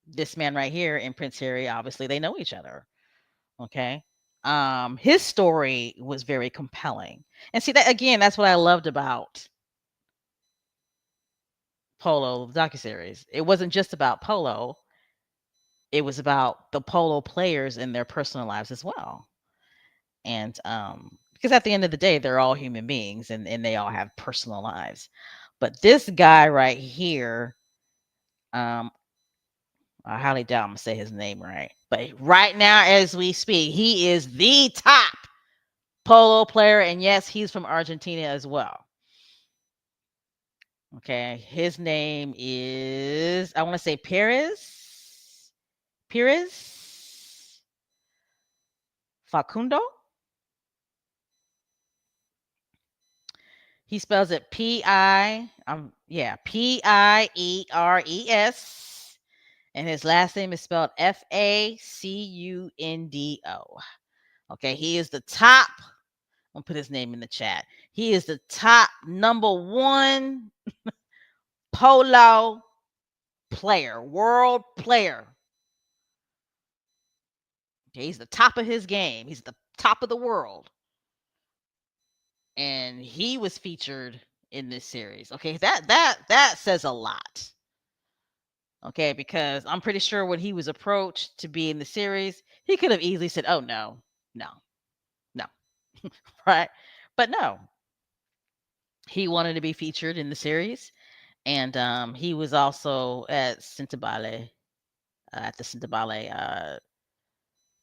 this man right here and Prince Harry, obviously, they know each other. Okay. His story was very compelling. And see that again, that's what I loved about Polo docuseries. It wasn't just about polo, it was about the polo players and their personal lives as well. And because at the end of the day, they're all human beings and they all have personal lives. But this guy right here, um, I highly doubt I'm gonna say his name right. But right now, as we speak, he is the top polo player, and yes, he's from Argentina as well. Okay, his name is, I want to say Perez. Perez Facundo. He spells it Pières, and his last name is spelled Facundo. Okay, he is the top. I'm gonna put his name in the chat. He is the top number one polo player, world player. Okay, he's the top of his game. He's the top of the world, and he was featured in this series. Okay, that says a lot. Okay, because I'm pretty sure when he was approached to be in the series, he could have easily said, "Oh no, no, no," right? But no, he wanted to be featured in the series, and he was also at Cintabale, at the Cintabale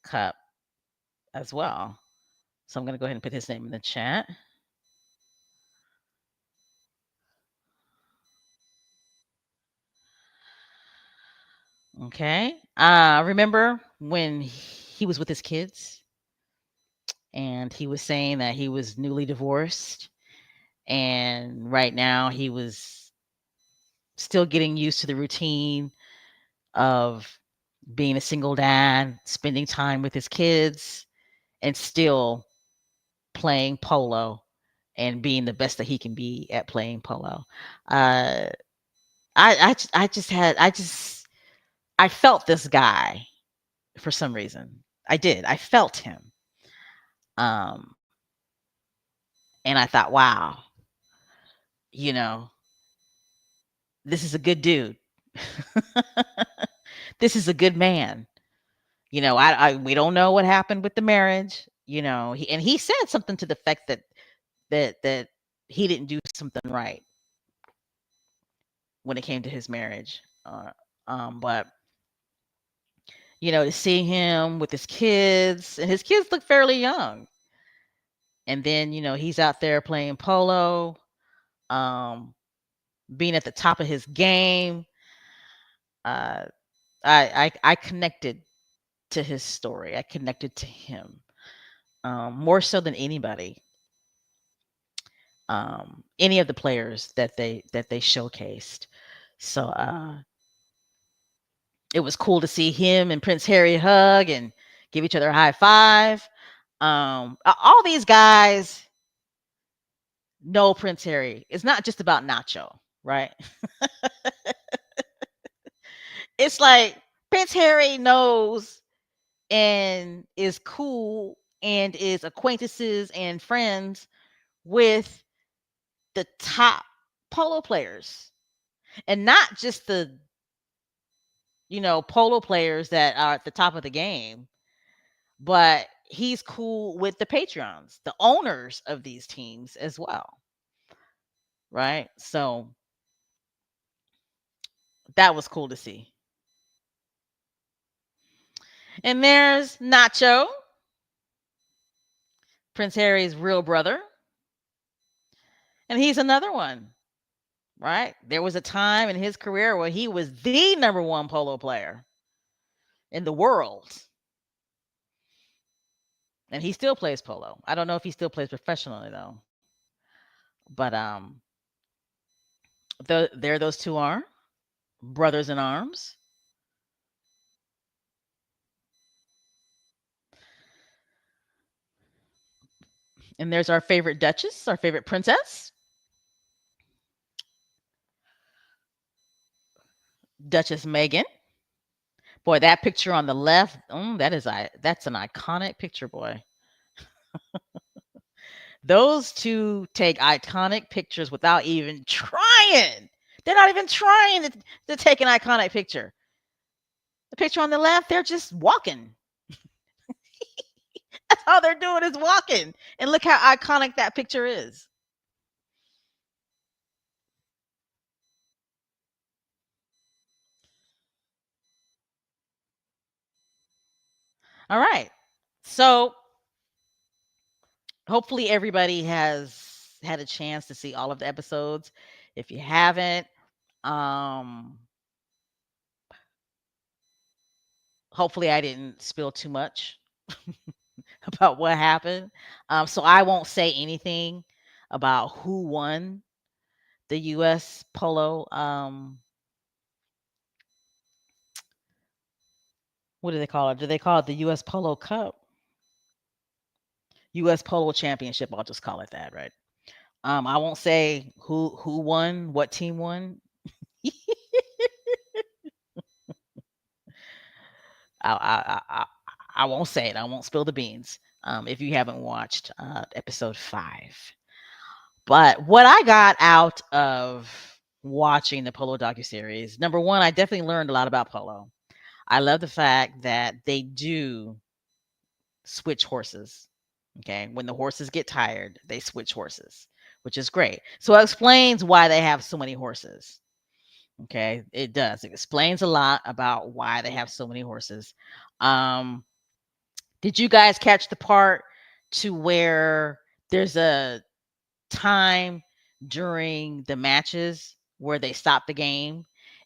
Cup as well. So I'm gonna go ahead and put his name in the chat. Okay. Remember when he was with his kids and he was saying that he was newly divorced and right now he was still getting used to the routine of being a single dad, spending time with his kids, and still playing polo and being the best that he can be at playing polo. Uh, I felt this guy for some reason. I did. I felt him. Um, and I thought, wow, you know, this is a good dude. This is a good man. I we don't know what happened with the marriage. He said something to the effect that he didn't do something right when it came to his marriage. But to see him with his kids, and his kids look fairly young, and then he's out there playing polo, um, being at the top of his game. Uh, I connected to his story. I connected to him more so than anybody. Any of the players that they showcased. So it was cool to see him and Prince Harry hug and give each other a high five. All these guys know Prince Harry. It's not just about Nacho, right? It's like Prince Harry knows and is cool and is acquaintances and friends with the top polo players, and not just the polo players that are at the top of the game, but he's cool with the patrons, the owners of these teams as well, right? So that was cool to see. And there's Nacho, Prince Harry's real brother, and he's another one, right? There was a time in his career where he was the number one polo player in the world, and he still plays polo. I don't know if he still plays professionally though, but there those two are brothers in arms. And there's our favorite Duchess, our favorite princess, Duchess Meghan. Boy, that picture on the left, that's an iconic picture, boy. Those two take iconic pictures without even trying. They're not even trying to take an iconic picture. The picture on the left, they're just walking. all they're doing is walking. And look how iconic that picture is. All right. So hopefully everybody has had a chance to see all of the episodes. If you haven't, um hopefully I didn't spill too much about what happened. So I won't say anything about who won the US polo what do they call it? Do they call it the US Polo Cup? US Polo Championship, I'll just call it that, right? I won't say who won, what team won. I I won't say it. I won't spill the beans. If you haven't watched episode 5. But what I got out of watching the Polo docuseries, number one, I definitely learned a lot about polo. I love the fact that they do switch horses. Okay. When the horses get tired, they switch horses, which is great. So it explains why they have so many horses. Okay. It does. It explains a lot about why they have so many horses. Um, did you guys catch the part to where there's a time during the matches where they stop the game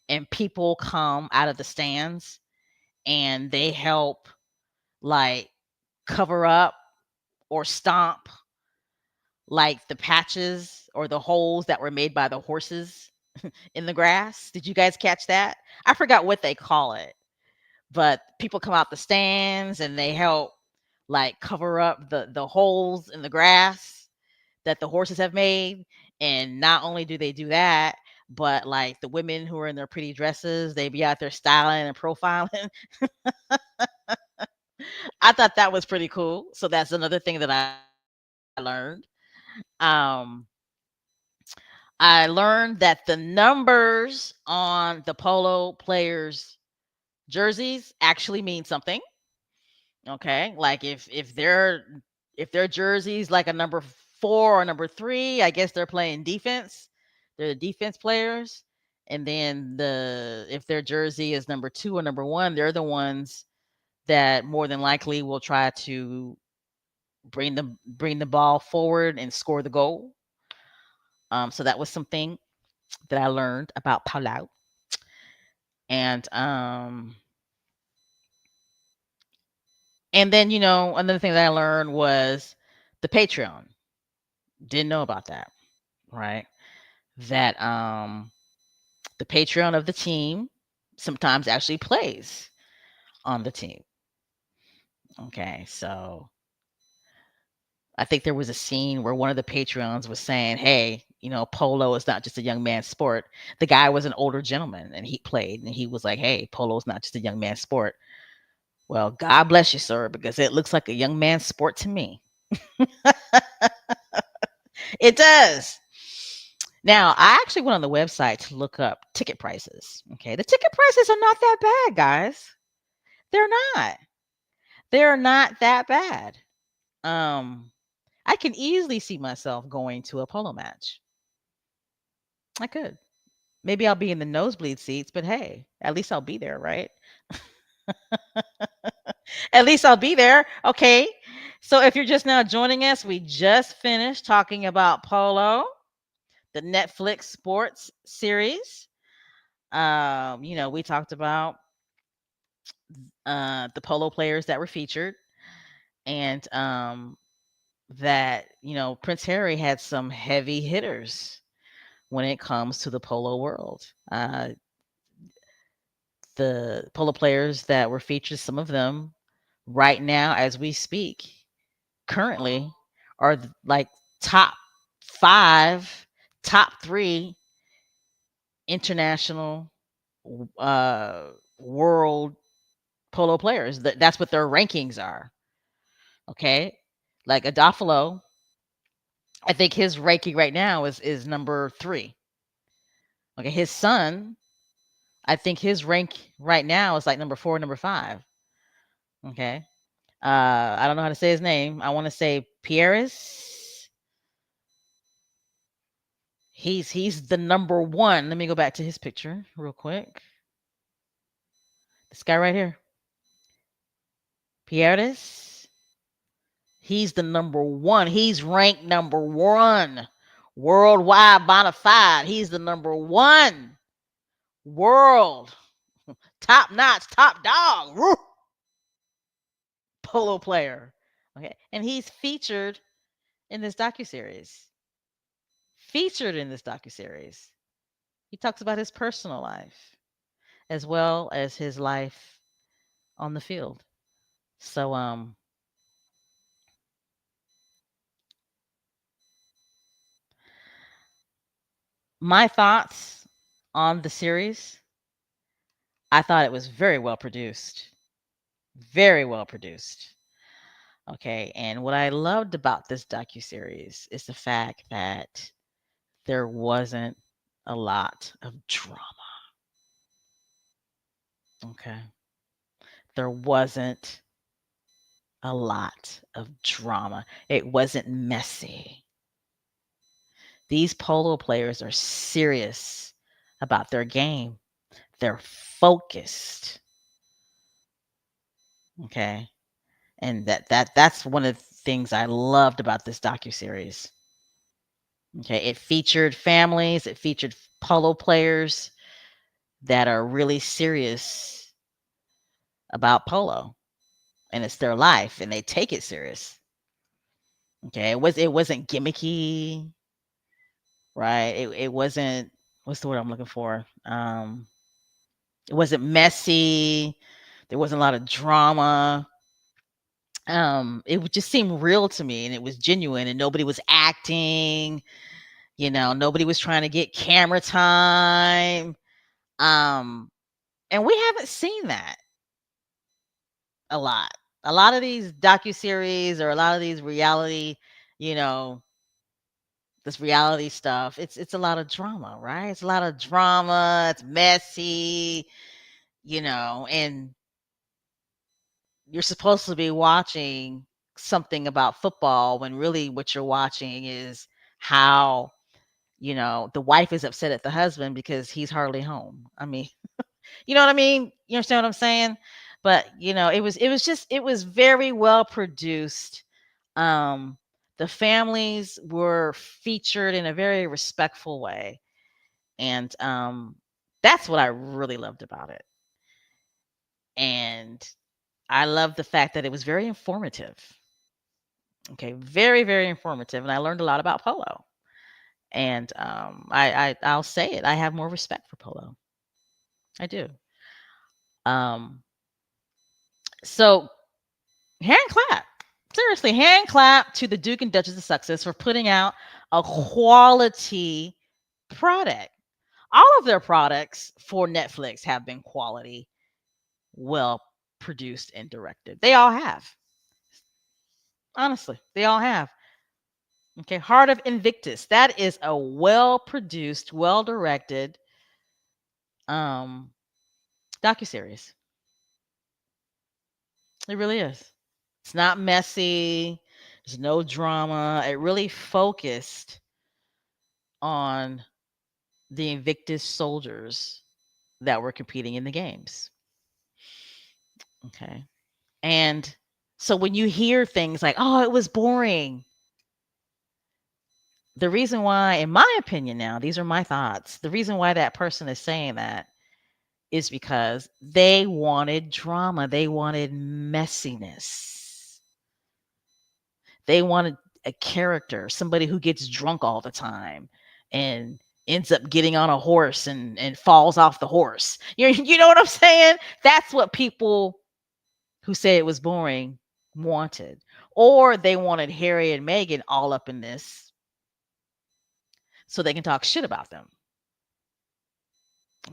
and people come out of the stands and they help like cover up or stomp like the patches or the holes that were made by the horses in the grass? Did you guys catch that? I forgot what they call it, but people come out the stands and they help like cover up the holes in the grass that the horses have made. And not only do they do that, but like the women who are in their pretty dresses, they be out there styling and profiling. I thought that was pretty cool. So that's another thing that I learned. Um, I learned that the numbers on the polo players' jerseys actually mean something. Okay, like if their jerseys like a number 4 or number 3, I guess they're playing defense. They're the defense players. And then if their jersey is number 2 or number 1, they're the ones that more than likely will try to bring the ball forward and score the goal. So that was something that I learned about Palau. And and then another thing that I learned was the Patreon. Didn't know about that, right? That the Patreon of the team sometimes actually plays on the team. Okay, so I think there was a scene where one of the Patreons was saying, "Hey, polo is not just a young man's sport." The guy was an older gentleman and he played, and he was like, "Hey, polo is not just a young man's sport." Well, God bless you, sir, because it looks like a young man's sport to me. It does. Now, I actually went on the website to look up ticket prices. Okay, the ticket prices are not that bad, guys. They're not. They're not that bad. Um, I can easily see myself going to a polo match. I could. Maybe I'll be in the nosebleed seats, but hey, at least I'll be there, right? At least I'll be there. Okay. So if you're just now joining us, we just finished talking about polo, the Netflix sports series. We talked about the polo players that were featured, and that Prince Harry had some heavy hitters when it comes to the polo world. The polo players that were featured, some of them right now as we speak, currently are like top 5, top 3 international world polo players. That's what their rankings are. Okay. Like Adolfo, I think his ranking right now is number 3. Okay. His son, I think his rank right now is like number 4, number 5. Okay. I don't know how to say his name. I want to say Pieris. He's the number one. Let me go back to his picture real quick. This guy right here, Pieris. He's the number one. He's ranked number one worldwide bona fide. He's the number one world top notch, top dog polo player. Okay, and he's featured in this docuseries. Featured in this docuseries. He talks about his personal life as well as his life on the field. So my thoughts on the series, I thought it was very well produced. Very well produced. Okay, and what I loved about this docuseries is the fact that there wasn't a lot of drama. Okay. There wasn't a lot of drama. It wasn't messy. These polo players are serious about their game. They're focused. Okay. And that's one of the things I loved about this docuseries. Okay. It featured families, it featured polo players that are really serious about polo. And it's their life and they take it serious. Okay. It wasn't gimmicky, right? It wasn't, what's the word I'm looking for? It wasn't messy. There wasn't a lot of drama. It would just seem real to me and it was genuine and nobody was acting, nobody was trying to get camera time. And we haven't seen that a lot. A lot of these docuseries or a lot of these reality, you know, this reality stuff, it's a lot of drama, right? It's a lot of drama, it's messy, and you're supposed to be watching something about football when really what you're watching is how, the wife is upset at the husband because he's hardly home. I mean, you know what I mean? You understand what I'm saying? But, it was very well produced. Um, the families were featured in a very respectful way. And that's what I really loved about it. And I love the fact that it was very informative. Okay, very, very informative. And I learned a lot about polo. And I'll say it. I have more respect for polo. I do. Um, so hand clap. Seriously, hand clap to the Duke and Duchess of Sussex for putting out a quality product. All of their products for Netflix have been quality, well produced and directed. They all have. Honestly, they all have. Okay, Heart of Invictus. That is a well produced, well directed um docuseries. It really is. It's not messy. There's no drama. It really focused on the Invictus soldiers that were competing in the games. Okay. And so when you hear things like, oh, it was boring, the reason why, in my opinion now, these are my thoughts, the reason why that person is saying that is because they wanted drama. They wanted messiness. They wanted a character, somebody who gets drunk all the time and ends up getting on a horse and falls off the horse. You know what I'm saying? That's what people who say it was boring wanted. Or they wanted Harry and Meghan all up in this so they can talk shit about them.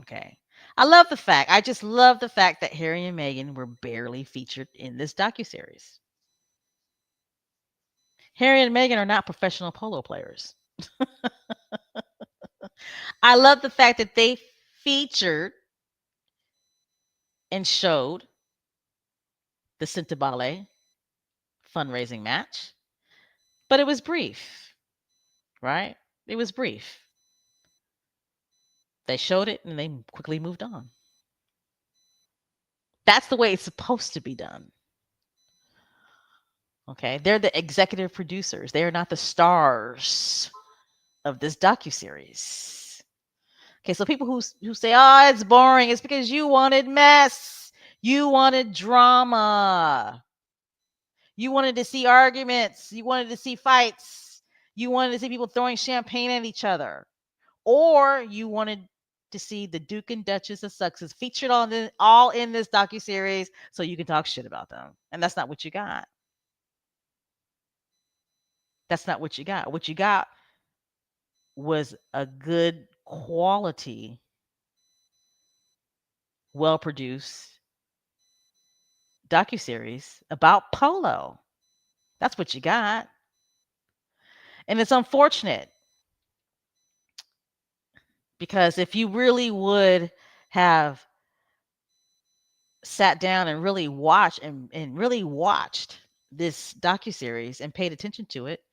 Okay. I just love the fact that Harry and Meghan were barely featured in this docuseries. Harry and Meghan are not professional polo players. I love the fact that they featured and showed the Cinta Ballet. fundraising match, but it was brief, right? It was brief. They showed it and they quickly moved on. That's the way it's supposed to be done. Okay, they're the executive producers. They are not the stars of this docuseries. Okay, so people who say, "Oh, it's boring," it's because you wanted mess, you wanted drama, you wanted to see arguments, you wanted to see fights, you wanted to see people throwing champagne at each other, or you wanted to see the Duke and Duchess of Sussex featured all in this docuseries so you can talk shit about them. And that's not what you got. That's not what you got. What you got was a good quality, well produced docuseries about polo. That's what you got. And it's unfortunate because if you really would have sat down and really watched and really watched this docuseries and paid attention to it,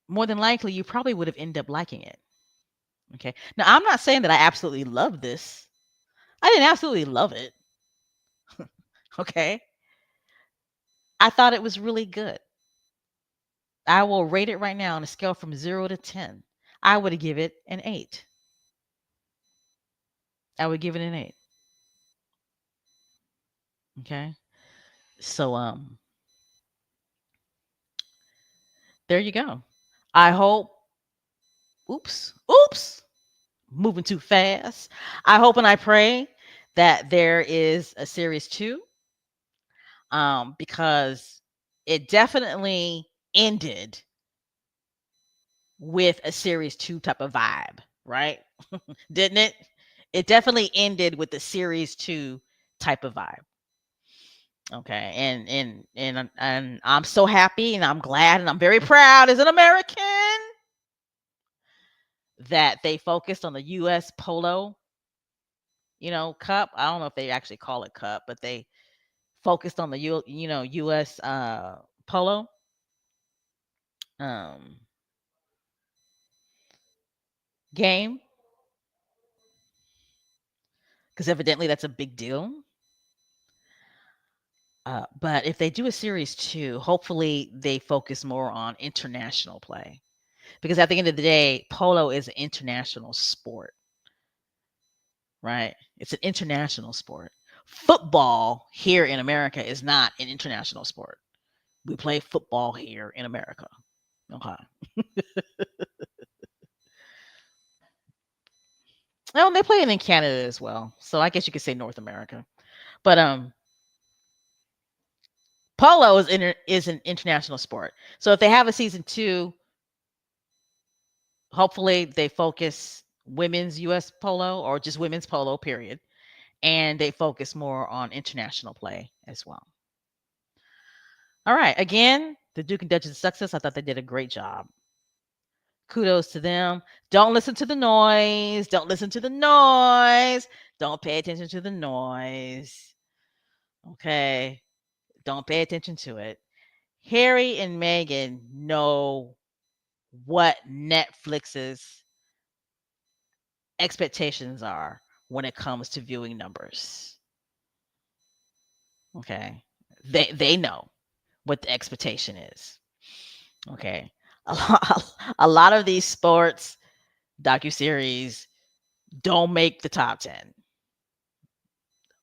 more than likely you probably would have ended up liking it. Okay. Now I'm not saying that I absolutely love this. I didn't absolutely love it. Okay. I thought it was really good. I will rate it right now on a scale from 0 to 10. I would give it an 8. I would give it an 8. Okay. So there you go. I hope oops, moving too fast. I hope and I pray that there is a series 2 because it definitely ended with a series 2 type of vibe, right? Didn't it? It definitely ended with the series 2 type of vibe. Okay. And I'm so happy and I'm glad and I'm very proud as an American that they focused on the US Polo, cup. I don't know if they actually call it cup, but they focused on the US polo um game because evidently that's a big deal. But if they do a series 2, hopefully they focus more on international play because at the end of the day, polo is an international sport, right? It's an international sport. Football here in America is not an international sport. We play football here in America. Okay. Oh, they play it in Canada as well. So I guess you could say North America. But polo is an international sport. So if they have a season 2, hopefully they focus women's US polo or just women's polo period, and they focus more on international play as well. All right, again, the Duke and Duchess of Sussex, I thought they did a great job. Kudos to them. Don't listen to the noise. Don't listen to the noise. Don't pay attention to the noise. Okay. Don't pay attention to it. Harry and Meghan know what Netflix's expectations are when it comes to viewing numbers. Okay. They know what the expectation is. Okay. A lot of these sports docuseries don't make the top 10.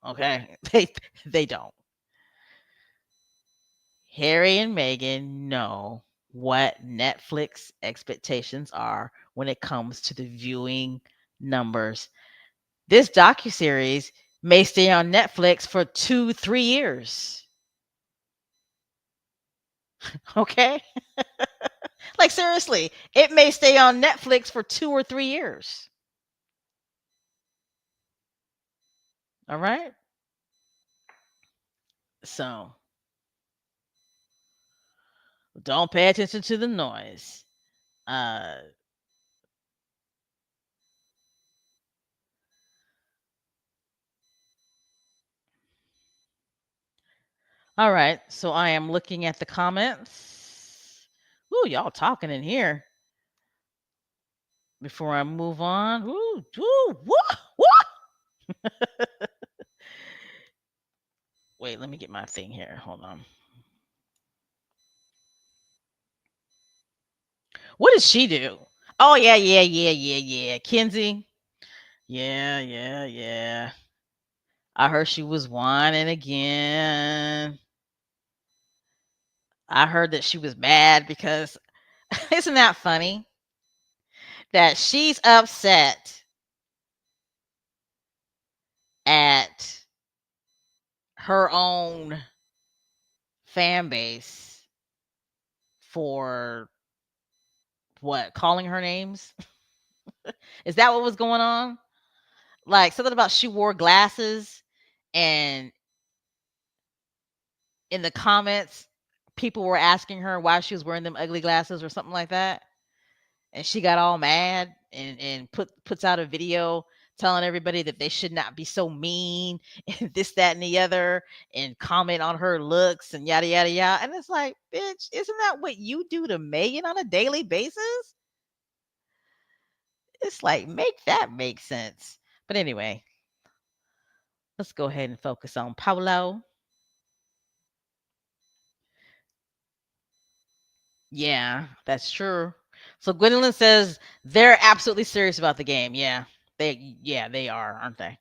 Okay. They don't. Harry and Meghan know what Netflix expectations are when it comes to the viewing numbers. This docuseries may stay on Netflix for 2-3 years. Okay? Like seriously, it may stay on Netflix for 2 or 3 years. All right? So, don't pay attention to the noise. Uh All right. So I am looking at the comments. Ooh, y'all talking in here before I move on. Ooh, ooh, whoa, whoa. Wait, let me get my thing here. Hold on. What did she do? Oh yeah, yeah, yeah, yeah, yeah. Kinsey. Yeah, yeah, yeah. I heard she was whining again. I heard that she was mad because isn't that funny? That she's upset at her own fan base for what? Calling her names? Is that what was going on? Like something about she wore glasses and in the comments people were asking her why she was wearing them ugly glasses or something like that. And she got all mad and puts out a video telling everybody that they should not be so mean and this, that, and the other, and comment on her looks and yada yada yada. And it's like, bitch, isn't that what you do to Megan on a daily basis? It's like, make that make sense. But anyway, let's go ahead and focus on Paulo. Yeah, that's true. So Gwendolyn says they're absolutely serious about the game. They are, aren't they?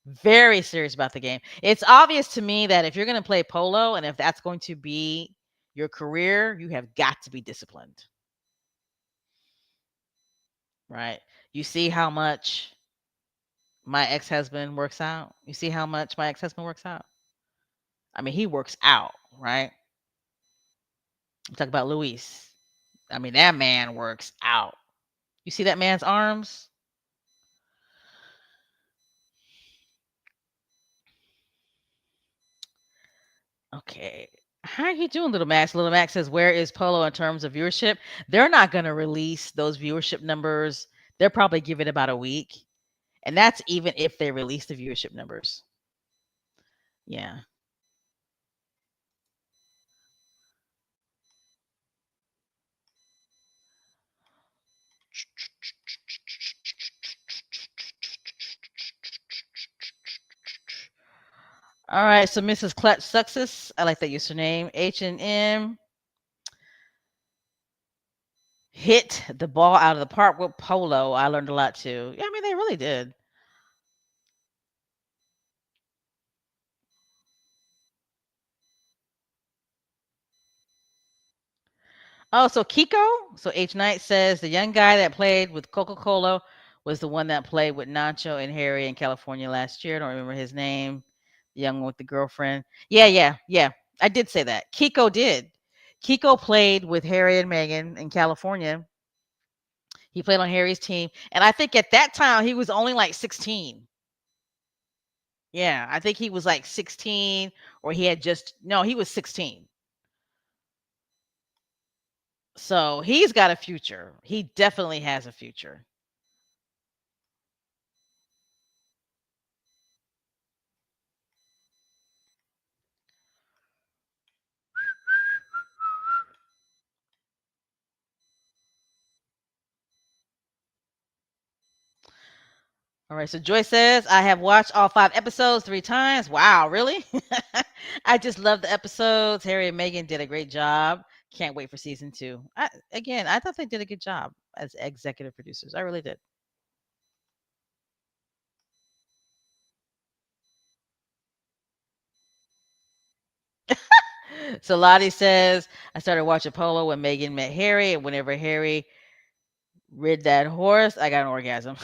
Very serious about the game. It's obvious to me that if you're going to play polo and if that's going to be your career, you have got to be disciplined, right? You see how much my ex-husband works out? You see how much my ex-husband works out? I mean, he works out, right? I'm talking about Luis. I mean, that man works out. You see that man's arms? Okay. How are you doing, Little Max? Little Max says, where is Polo in terms of viewership? They're not going to release those viewership numbers. They'll probably give it about a week. And that's even if they release the viewership numbers. Yeah. All right. So Mrs. Clutch Success, I like that username. H&M hit the ball out of the park with Polo. I learned a lot too. Yeah, I mean, they really did. Oh, so Kiko? So H Knight says the young guy that played with Coca Cola was the one that played with Nacho and Harry in California last year. I don't remember his name. The young one with the girlfriend. Yeah, yeah, yeah. I did say that. Kiko did. Kiko played with Harry and Meghan in California. He played on Harry's team. And I think at that time he was only like 16. Yeah, I think he was like 16 or he had just, no, he was 16. So he's got a future. He definitely has a future. All right, so Joy says, I have watched all 5 episodes 3 times. Wow, really? I just love the episodes. Harry and Meghan did a great job. Can't wait for season 2. Again, I thought they did a good job as executive producers. I really did. So Lottie says, I started watching Polo when Meghan met Harry, and whenever Harry rid that horse, I got an orgasm.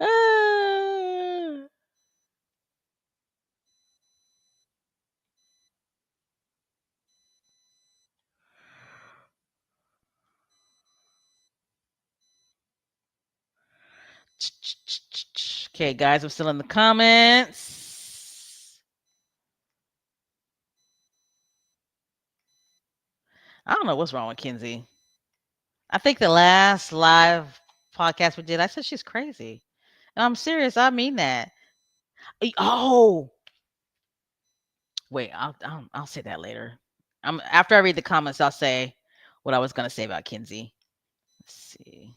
Ah. Okay, guys, I'm still in the comments. I don't know what's wrong with Kinsey. I think the last live podcast we did, I said she's crazy. And I'm serious. I mean that. Oh, wait, I'll say that later. After I read the comments, I'll say what I was gonna say about Kinsey. Let's see.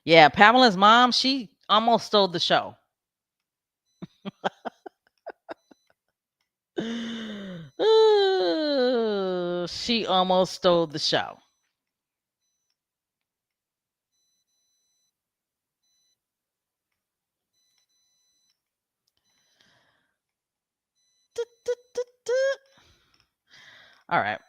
Yeah, Pamela's mom, she almost stole the show. She almost stole the show. All right.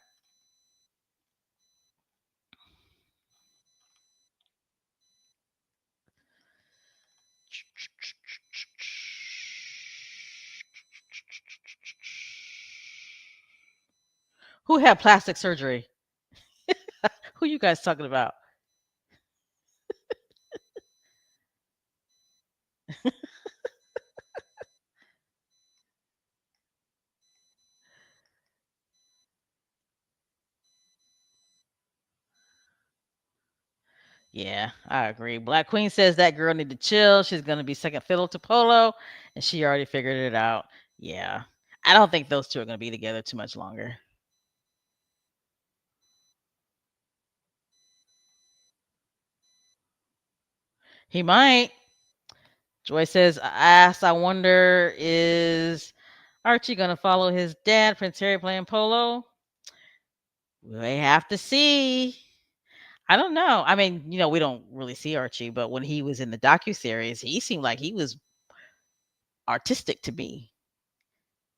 Who had plastic surgery? Who you guys talking about? Yeah, I agree. Black Queen says that girl need to chill. She's gonna be second fiddle to Polo, and she already figured it out. Yeah, I don't think those two are gonna be together too much longer. He might. Joy says, I wonder, is Archie gonna follow his dad, Prince Harry, playing polo? We have to see. I don't know. I mean, we don't really see Archie, but when he was in the docuseries, he seemed like he was artistic to me.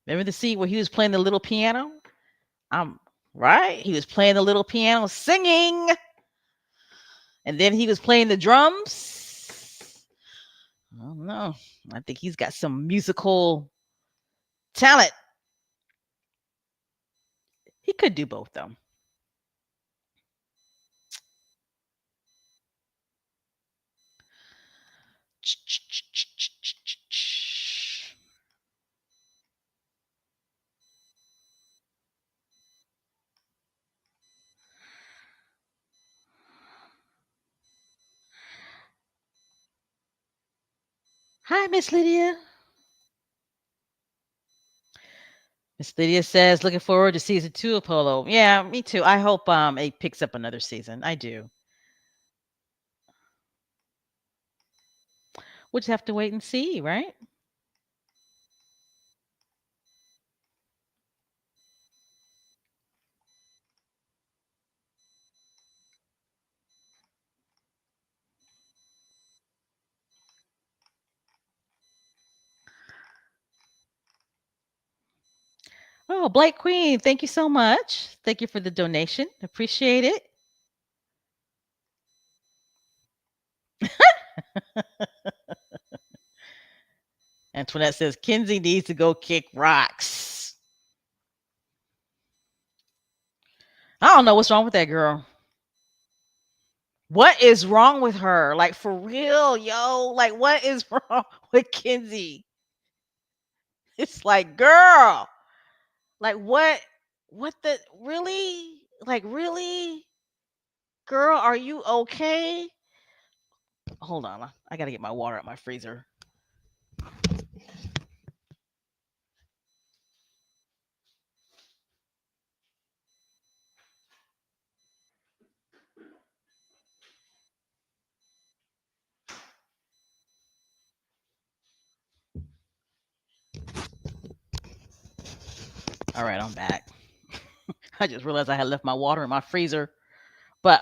Remember the scene where he was playing the little piano? Um, right? He was playing the little piano, singing, and then he was playing the drums. I don't know. I think he's got some musical talent. He could do both, though. Hi, Miss Lydia. Miss Lydia says, looking forward to season 2 of Polo. Yeah, me too. I hope it picks up another season. I do. We'll just have to wait and see, right? Oh, Blake Queen, thank you so much. Thank you for the donation. Appreciate it. Antoinette says Kinsey needs to go kick rocks. I don't know what's wrong with that girl. What is wrong with her? Like, for real, yo. Like, what is wrong with Kinsey? It's like, girl. Like, what the really? Like, really? Girl, are you okay? Hold on. I got to get my water out my freezer. All right, I'm back. I just realized I had left my water in my freezer. But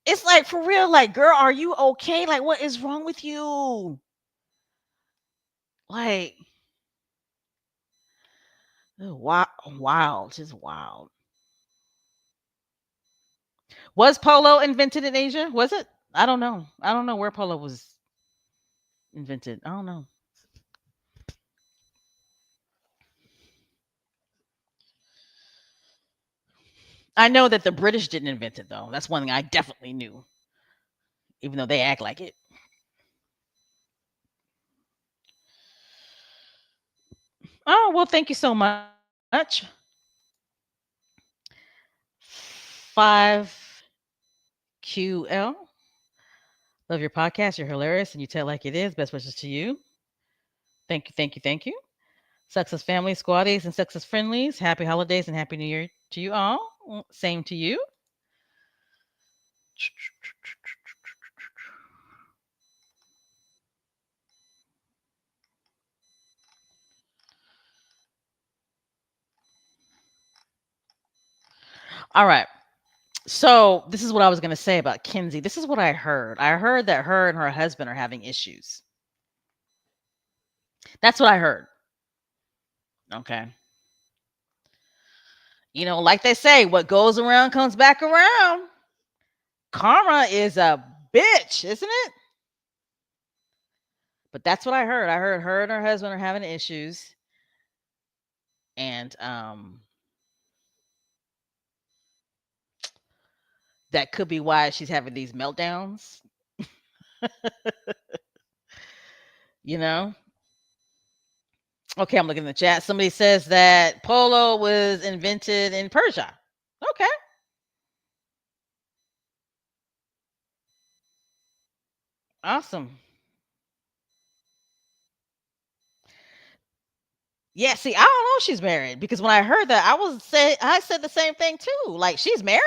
it's like, for real, like, girl, are you okay? Like, what is wrong with you? Like, wild, just wild. Was polo invented in Asia? Was it? I don't know. I don't know where polo was invented. I don't know. I know that the British didn't invent it though. That's one thing I definitely knew, even though they act like it. Oh well, thank you so much. 5QL. Love your podcast. You're hilarious and you tell it like it is. Best wishes to you. Thank you, thank you, thank you. Success family, squaddies, and success friendlies. Happy holidays and happy new year to you all. Same to you. All right. So this is what I was going to say about Kinsey. This is what I heard. I heard that her and her husband are having issues. That's what I heard. Okay. Like they say, what goes around comes back around. Karma is a bitch, isn't it? But that's what I heard. I heard her and her husband are having issues. And that could be why she's having these meltdowns, you know? Okay, I'm looking in the chat. Somebody says that polo was invented in Persia. Okay. Awesome. Yeah, see, I don't know if she's married because when I heard that, I said the same thing too. Like she's married,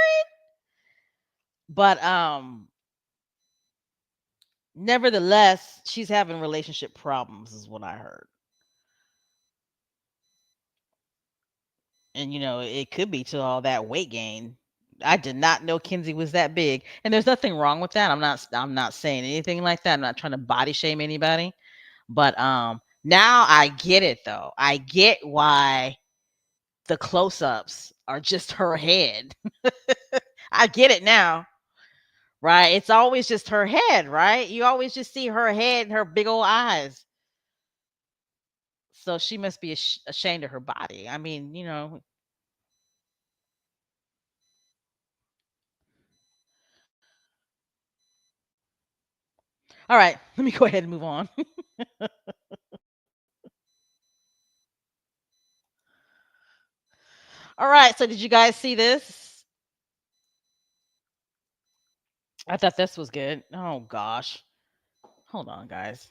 but nevertheless, she's having relationship problems is what I heard. And it could be to all that weight gain. I did not know Kinsey was that big. And there's nothing wrong with that. I'm not saying anything like that. I'm not trying to body shame anybody. But now I get it though. I get why the close-ups are just her head. I get it now. Right? It's always just her head, right? You always just see her head and her big old eyes. So she must be ashamed of her body. I mean, All right, let me go ahead and move on. All right, so did you guys see this? I thought this was good. Oh gosh. Hold on, guys.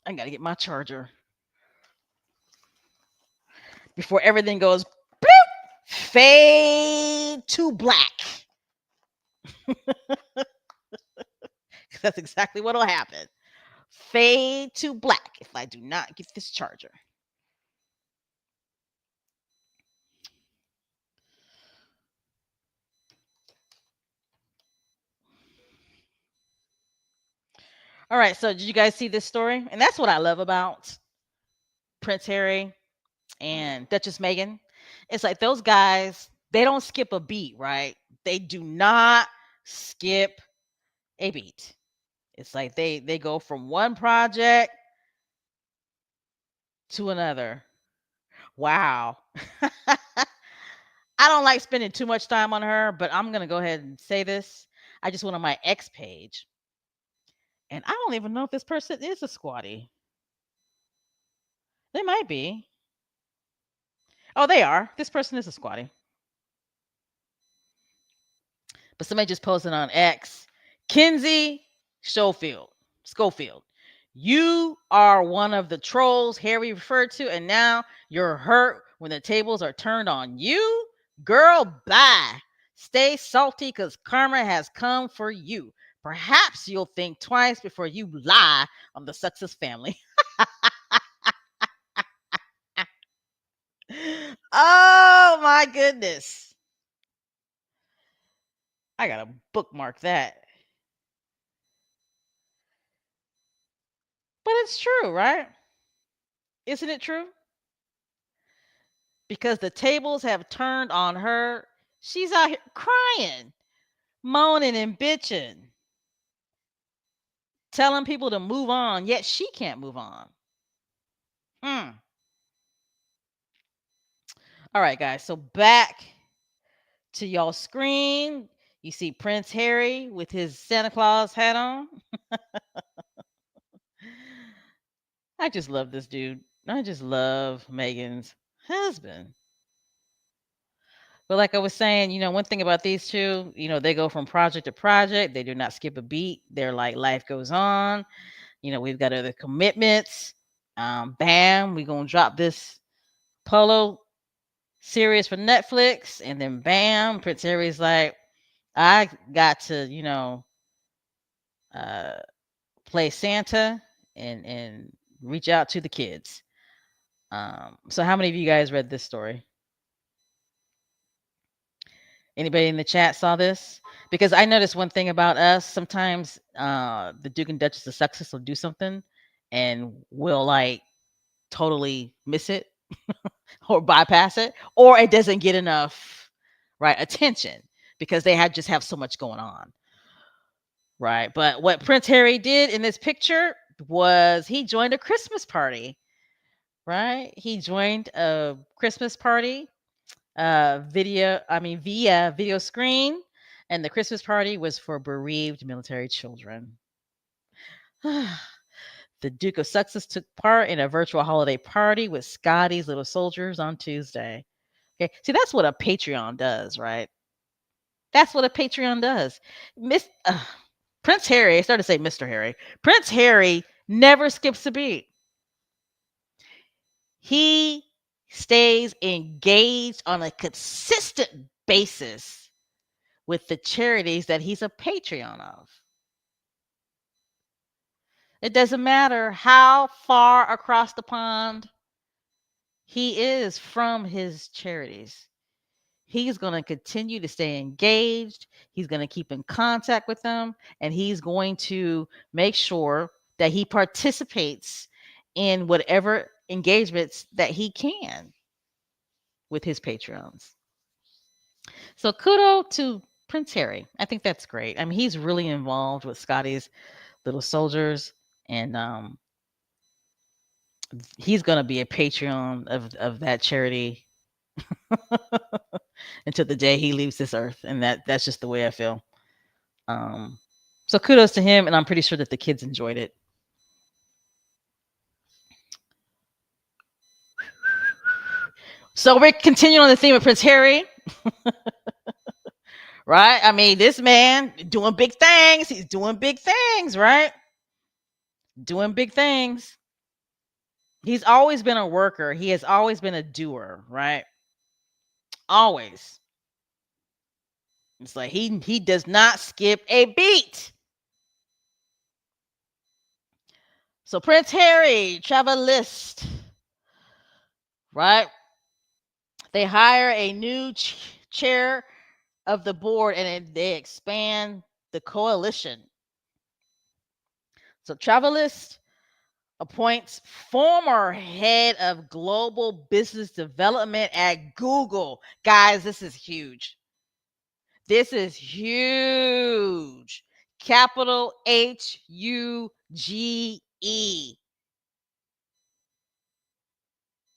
I got to get my charger before everything goes bloop, fade to black. That's exactly what will happen. Fade to black if I do not get this charger. All right, so did you guys see this story? And that's what I love about Prince Harry and Duchess Meghan. It's like those guys, they don't skip a beat, right? They do not skip a beat. It's like they go from one project to another. Wow. I don't like spending too much time on her, but I'm gonna go ahead and say this. I just went on my X page, and I don't even know if this person is a squatty. They might be. Oh, they are. This person is a squatty. But somebody just posted on X, Kinsey Schofield, you are one of the trolls Harry referred to, and now you're hurt when the tables are turned on you? Girl, bye. Stay salty because karma has come for you. Perhaps you'll think twice before you lie on the Success family. Oh my goodness. I gotta bookmark that. But it's true, right? Isn't it true? Because the tables have turned on her. She's out here crying, moaning, and bitching, telling people to move on, yet she can't move on. Hmm. All right, guys. So back to y'all screen. You see Prince Harry with his Santa Claus hat on. I just love this dude. I just love Megan's husband. But like I was saying, one thing about these two, they go from project to project. They do not skip a beat. They're like life goes on. We've got other commitments. Bam, we gonna drop this Polo series for Netflix, and then bam, Prince Harry's like, I got to, uh, play Santa and reach out to the kids. So how many of you guys read this story? Anybody in the chat saw this? Because I noticed one thing about us. Sometimes the Duke and Duchess of Sussex will do something and we'll like totally miss it or bypass it, or it doesn't get enough right attention because they just have so much going on. Right. But what Prince Harry did in this picture was he joined a Christmas party. Right? He joined a Christmas party via video screen, and the Christmas party was for bereaved military children. The Duke of Sussex took part in a virtual holiday party with Scotty's little soldiers on Tuesday. Okay, see, that's what a Patreon does, right? That's what a Patreon does. Prince Harry, I started to say Mr. Harry. Prince Harry never skips a beat. He stays engaged on a consistent basis with the charities that he's a Patreon of. It doesn't matter how far across the pond he is from his charities. He's going to continue to stay engaged. He's going to keep in contact with them, and he's going to make sure that he participates in whatever engagements that he can with his Patreons. So kudos to Prince Harry. I think that's great. I mean, he's really involved with Scotty's little soldiers, and he's going to be a Patreon of that charity until the day he leaves this earth, and that's just the way I feel. So kudos to him, and I'm pretty sure that the kids enjoyed it. So we're continuing on the theme of Prince Harry. Right? I mean, this man doing big things. He's doing big things, right? Doing big things. He's always been a worker. He has always been a doer, right? Always. It's like he does not skip a beat. So Prince Harry, Travalyst, right? They hire a new chair of the board, and they expand the coalition. So Travalyst appoints former head of global business development at Google. Guys, this is huge. This is huge. Capital HUGE.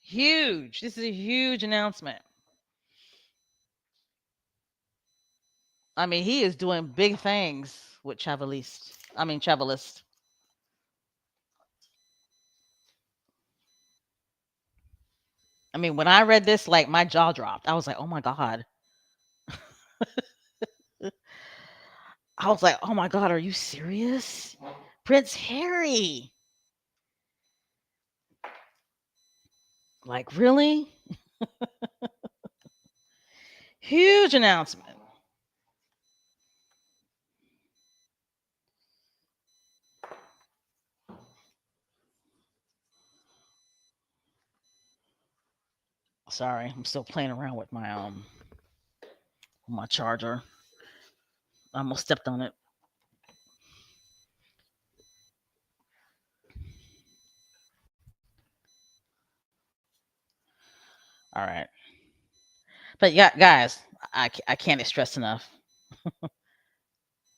Huge. This is a huge announcement. I mean, he is doing big things with Travalyst. I mean, when I read this, like my jaw dropped. I was like, oh my God. I was like, oh my God, are you serious? Prince Harry. Like, really? Huge announcement. Sorry, I'm still playing around with my charger. I almost stepped on it. All right. But yeah, guys, I can't stress enough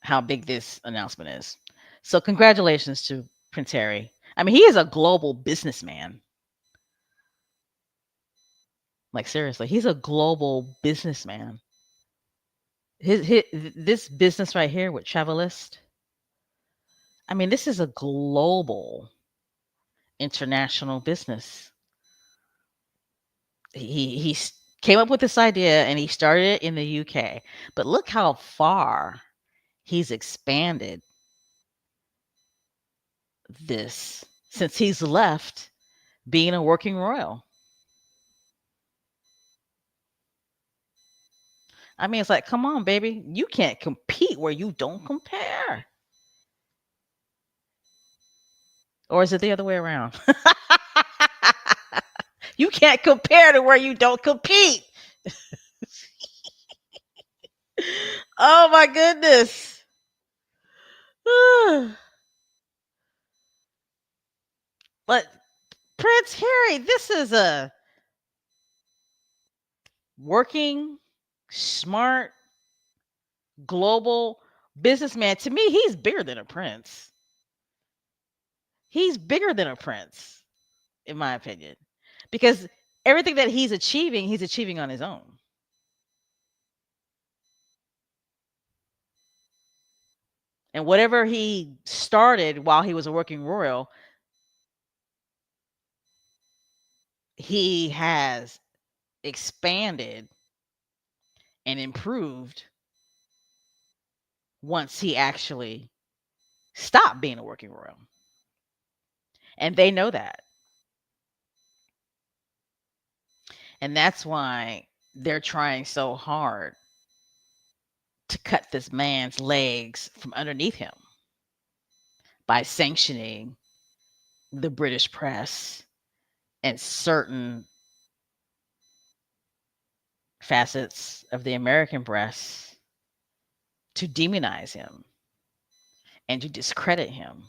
how big this announcement is. So congratulations to Prince Harry. I mean, he is a global businessman. Like seriously, he's a global businessman. This business right here with Travalyst. I mean, this is a global international business. He's Came up with this idea and he started it in the UK. But look how far he's expanded this since he's left being a working royal. I mean, it's like, come on, baby. You can't compete where you don't compare. Or is it the other way around? You can't compare to where you don't compete. Oh my goodness. But Prince Harry, this is a working, smart, global businessman. To me, he's bigger than a prince. He's bigger than a prince, in my opinion, because everything that he's achieving on his own. And whatever he started while he was a working royal, he has expanded and improved once he actually stopped being a working royal. And they know that. And that's why they're trying so hard to cut this man's legs from underneath him by sanctioning the British press and certain facets of the American press to demonize him and to discredit him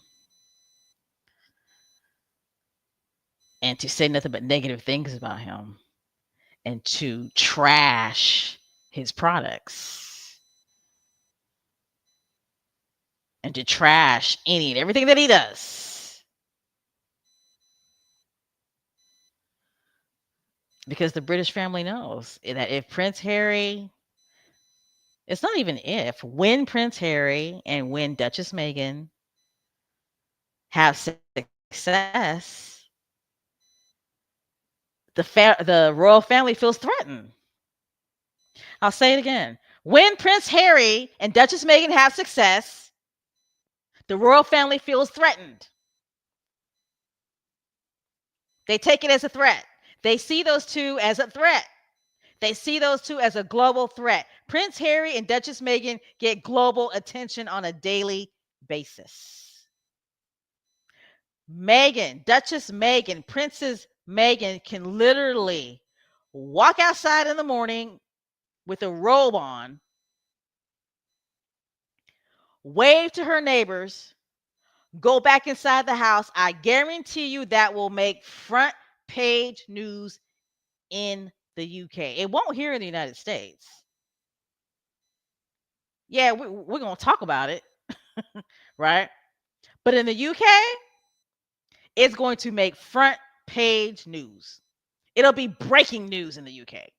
and to say nothing but negative things about him and to trash his products and to trash any and everything that he does. Because the British family knows that if Prince Harry, it's not even if, when Prince Harry and when Duchess Meghan have success, the royal family feels threatened. I'll say it again. When Prince Harry and Duchess Meghan have success, the royal family feels threatened. They take it as a threat. They see those two as a threat. They see those two as a global threat. Prince Harry and Duchess Meghan get global attention on a daily basis. Meghan, Duchess Meghan, Princess Meghan can literally walk outside in the morning with a robe on, wave to her neighbors, go back inside the house. I guarantee you that will make front page news in the UK. It won't here in the United States. Yeah, we're going to talk about it, right? But in the UK, it's going to make front page news. It'll be breaking news in the UK.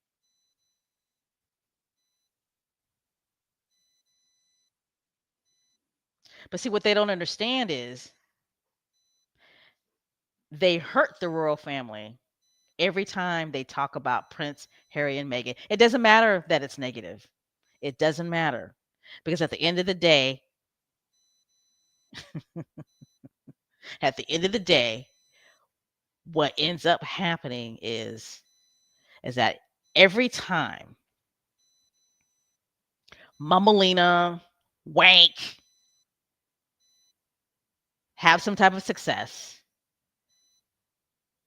But see, what they don't understand is they hurt the royal family every time they talk about Prince Harry and Meghan. It doesn't matter that it's negative. It doesn't matter. Because at the end of the day, what ends up happening is that every time Mummalina, Wank have some type of success,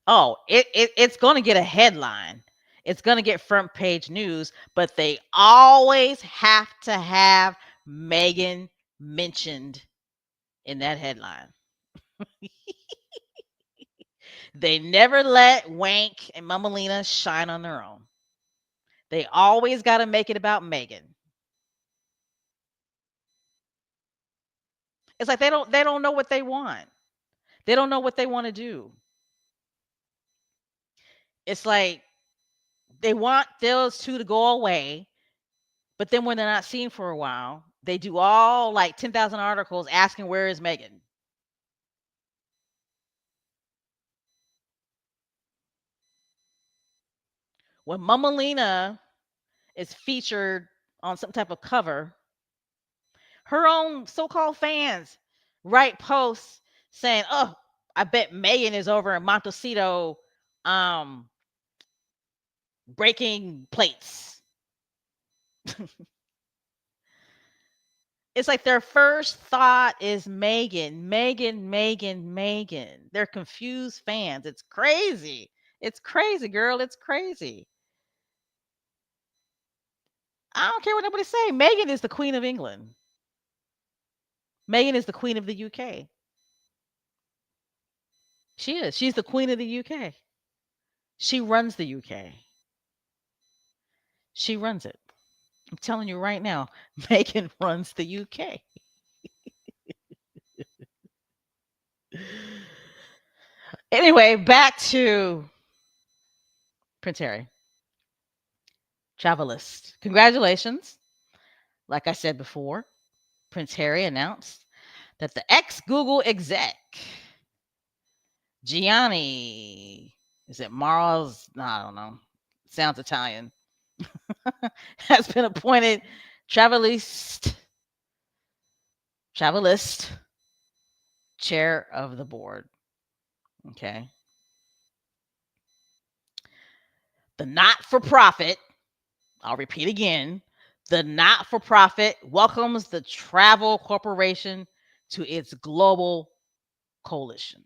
oh, it's going to get a headline. It's going to get front page news, but they always have to have Meghan mentioned in that headline. They never let Wank and Mummalina shine on their own. They always got to make it about Meghan. It's like they don't know what they want. They don't know what they want to do. It's like they want those two to go away, but then when they're not seen for a while, they do all like 10,000 articles asking where is Meghan. when Mama Lena is featured on some type of cover, her own so-called fans write posts saying, "Oh, I bet Megan is over in Montecito, um, breaking plates." It's like their first thought is Megan, Megan, Megan, Megan. They're confused fans. It's crazy. It's crazy, girl. It's crazy. I don't care what nobody say. Megan is the Queen of England. Megan is the Queen of the UK. She is. She's the Queen of the UK. She runs the UK. She runs it. I'm telling you right now, Megan runs the UK. Anyway, back to Prince Harry. Travalyst. Congratulations. Like I said before, Prince Harry announced that the ex Google exec, Gianni, is it Mars? No, I don't know. Sounds Italian. Has been appointed Travalyst chair of the board. Okay. The not for profit, I'll repeat again, the not for profit welcomes the travel corporation to its global coalition.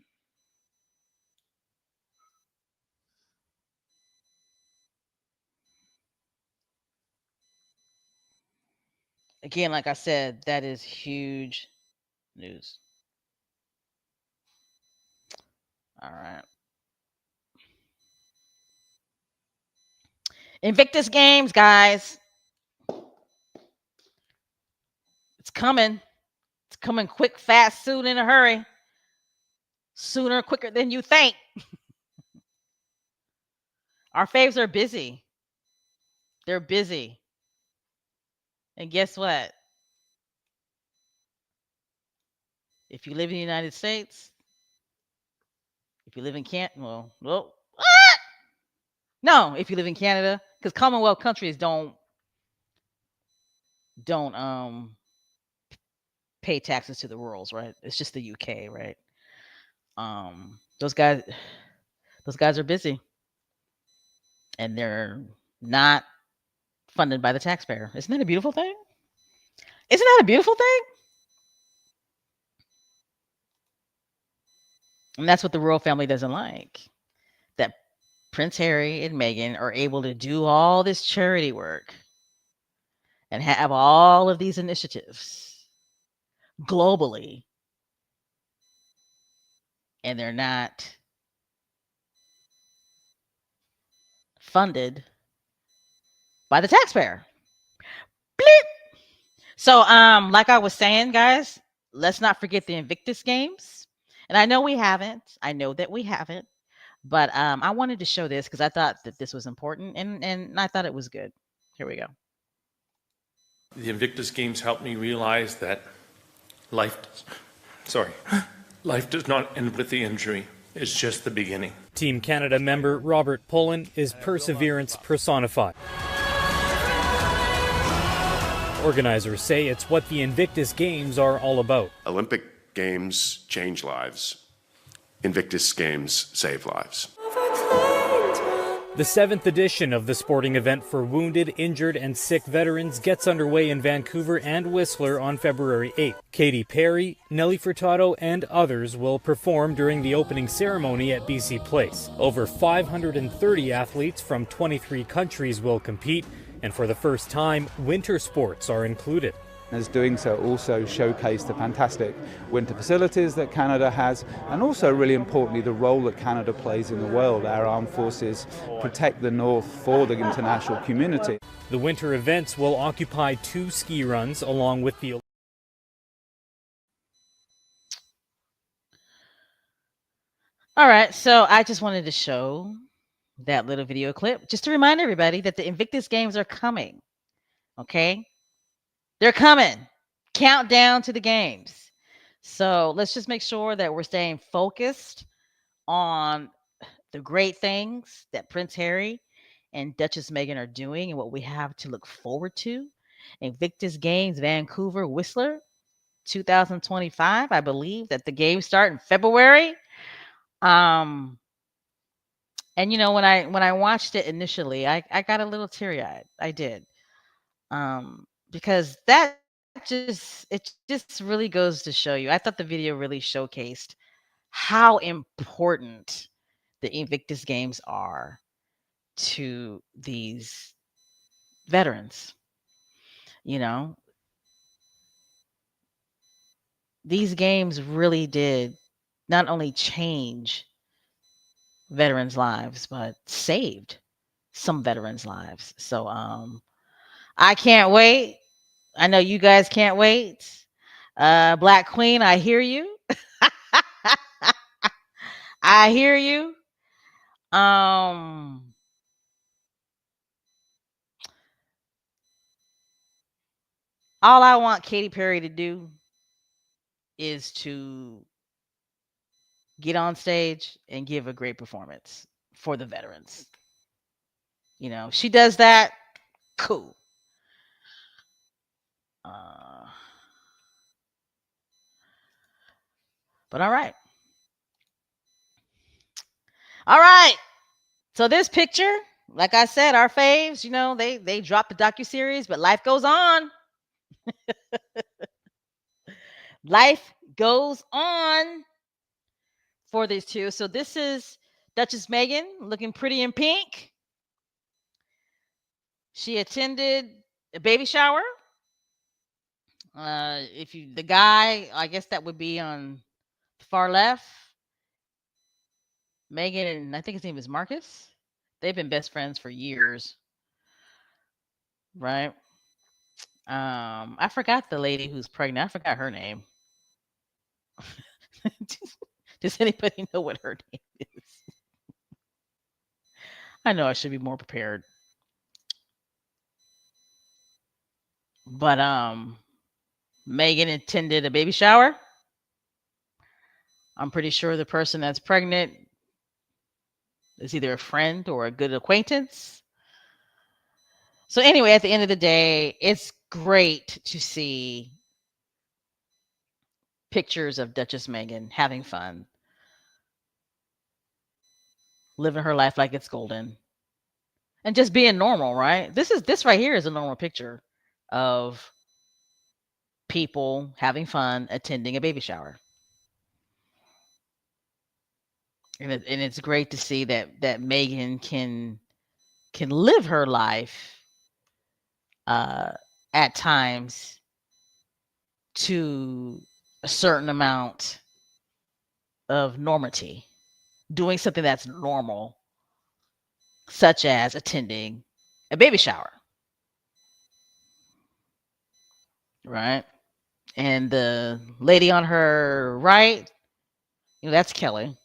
Again, like I said, that is huge news. All right. Invictus Games, guys. It's coming. It's coming quick, fast, soon, in a hurry. Sooner, quicker than you think. Our faves are busy. They're busy. And guess what? If you live in the United States, if you live in Canada, well, what? No, if you live in Canada, because Commonwealth countries don't pay taxes to the rurals, right? It's just the UK, right? Those guys are busy, and they're not funded by the taxpayer. Isn't that a beautiful thing? Isn't that a beautiful thing? And that's what the royal family doesn't like. That Prince Harry and Meghan are able to do all this charity work and have all of these initiatives globally, and they're not funded by the taxpayer. Bleep. So, like I was saying, guys, let's not forget the Invictus Games. And I know we haven't. I know that we haven't. But I wanted to show this because I thought that this was important, and I thought it was good. Here we go. The Invictus Games helped me realize that life does not end with the injury. It's just the beginning. Team Canada member Robert Pullen is perseverance personified. Organizers say it's what the Invictus Games are all about. Olympic Games change lives. Invictus Games save lives. The 7th edition of the sporting event for wounded, injured, and sick veterans gets underway in Vancouver and Whistler on February 8th. Katy Perry, Nelly Furtado, and others will perform during the opening ceremony at BC Place. Over 530 athletes from 23 countries will compete, and for the first time, winter sports are included. As doing so also showcase the fantastic winter facilities that Canada has, and also really importantly the role that Canada plays in the world. Our armed forces protect the north for the international community. The winter events will occupy 2 ski runs along with the... All right, so I just wanted to show that little video clip just to remind everybody that the Invictus Games are coming. Okay? They're coming. Countdown to the games. So let's just make sure that we're staying focused on the great things that Prince Harry and Duchess Meghan are doing and what we have to look forward to. Invictus Games, Vancouver, Whistler, 2025. I believe that the games start in February. Um, and when I watched it initially, I got a little teary eyed. I did. Because it just really goes to show you. I thought the video really showcased how important the Invictus Games are to these veterans. You know, these games really did not only change veterans' lives, but saved some veterans' lives. So I can't wait. I know you guys can't wait. Black Queen, I hear you. I hear you. Um all I want Katy Perry to do is to get on stage and give a great performance for the veterans. She does that, cool. Uh, but all right. All right. So this picture, like I said, our faves, they dropped the docuseries, but life goes on. Life goes on for these two. So this is Duchess Meghan looking pretty in pink. She attended a baby shower. If you the guy, I guess that would be on the far left. Megan and I think his name is Marcus. They've been best friends for years, right? I forgot the lady who's pregnant. I forgot her name. Does anybody know what her name is? I know I should be more prepared. But Megan attended a baby shower. I'm pretty sure the person that's pregnant is either a friend or a good acquaintance. So anyway, at the end of the day, it's great to see pictures of Duchess Meghan having fun, living her life like it's golden, and just being normal, right? This right here is a normal picture of people having fun attending a baby shower. And it's great to see that Megan can live her life uh, at times to a certain amount of normity, doing something that's normal, such as attending a baby shower, right? And the lady on her right, that's Kelly.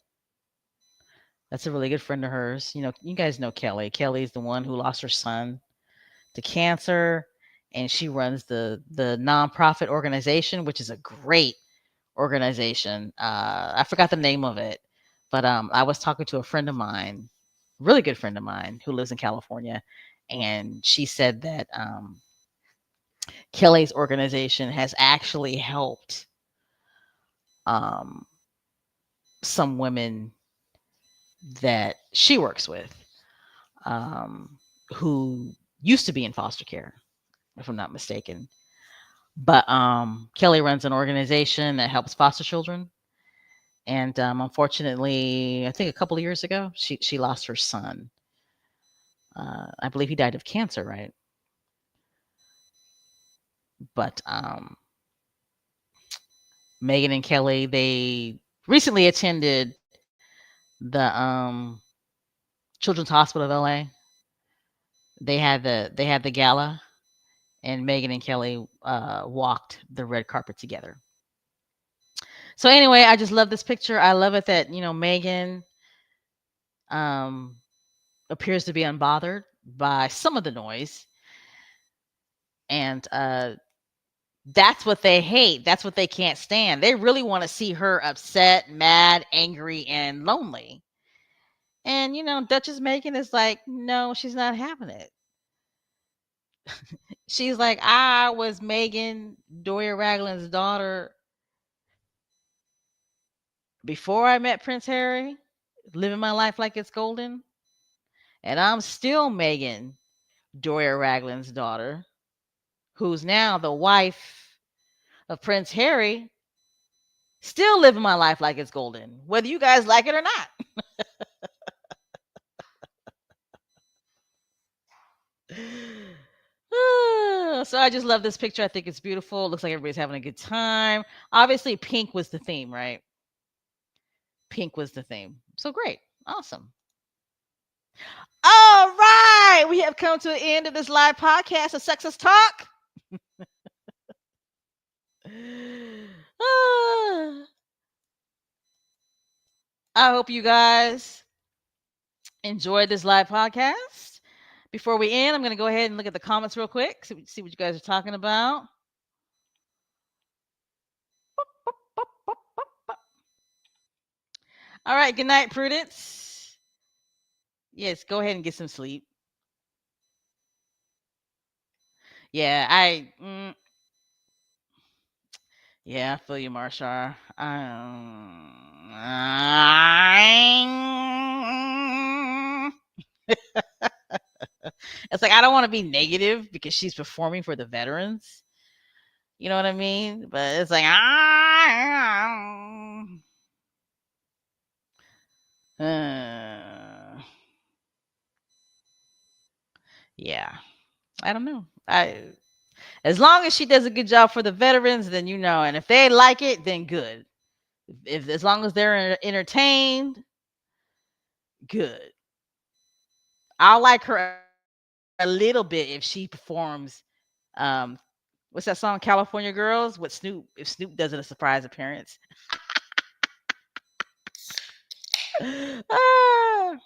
That's a really good friend of hers. You guys know Kelly. Kelly's the one who lost her son to cancer, and she runs the nonprofit organization, which is a great organization. I forgot the name of it, but I was talking to a friend of mine, really good friend of mine, who lives in California, and she said that Kelly's organization has actually helped um, some women that she works with who used to be in foster care, if I'm not mistaken. But Kelly runs an organization that helps foster children. And unfortunately, I think a couple of years ago, she lost her son. I believe he died of cancer, right? But Megan and Kelly, they recently attended the Children's Hospital of LA. They had the gala, and Megan and Kelly walked the red carpet together. So anyway, I just love this picture. I love it that Megan um, appears to be unbothered by some of the noise, and that's what they hate. That's what they can't stand. They really want to see her upset, mad, angry, and lonely. And Duchess Meghan is like, no, she's not having it. She's like, I was Meghan Doria Ragland's daughter before I met Prince Harry, living my life like it's golden. And I'm still Meghan Doria Ragland's daughter, who's now the wife of Prince Harry, still living my life like it's golden, whether you guys like it or not. So I just love this picture. I think it's beautiful. It looks like everybody's having a good time. Obviously, pink was the theme, right? Pink was the theme. So great. Awesome. All right. We have come to the end of this live podcast of Sexist Talk. I hope you guys enjoyed this live podcast. Before we end, I'm going to go ahead and look at the comments real quick, see what you guys are talking about. All right. Good night, Prudence. Yes, go ahead and get some sleep. Yeah, yeah, I feel you, Marshall. It's like I don't want to be negative because she's performing for the veterans. You know what I mean? But it's like yeah. I don't know. As long as she does a good job for the veterans, then and if they like it, then good. If as long as they're entertained, good. I'll like her a little bit if she performs um what's that song, California Girls, with Snoop, if Snoop does it a surprise appearance. Ah.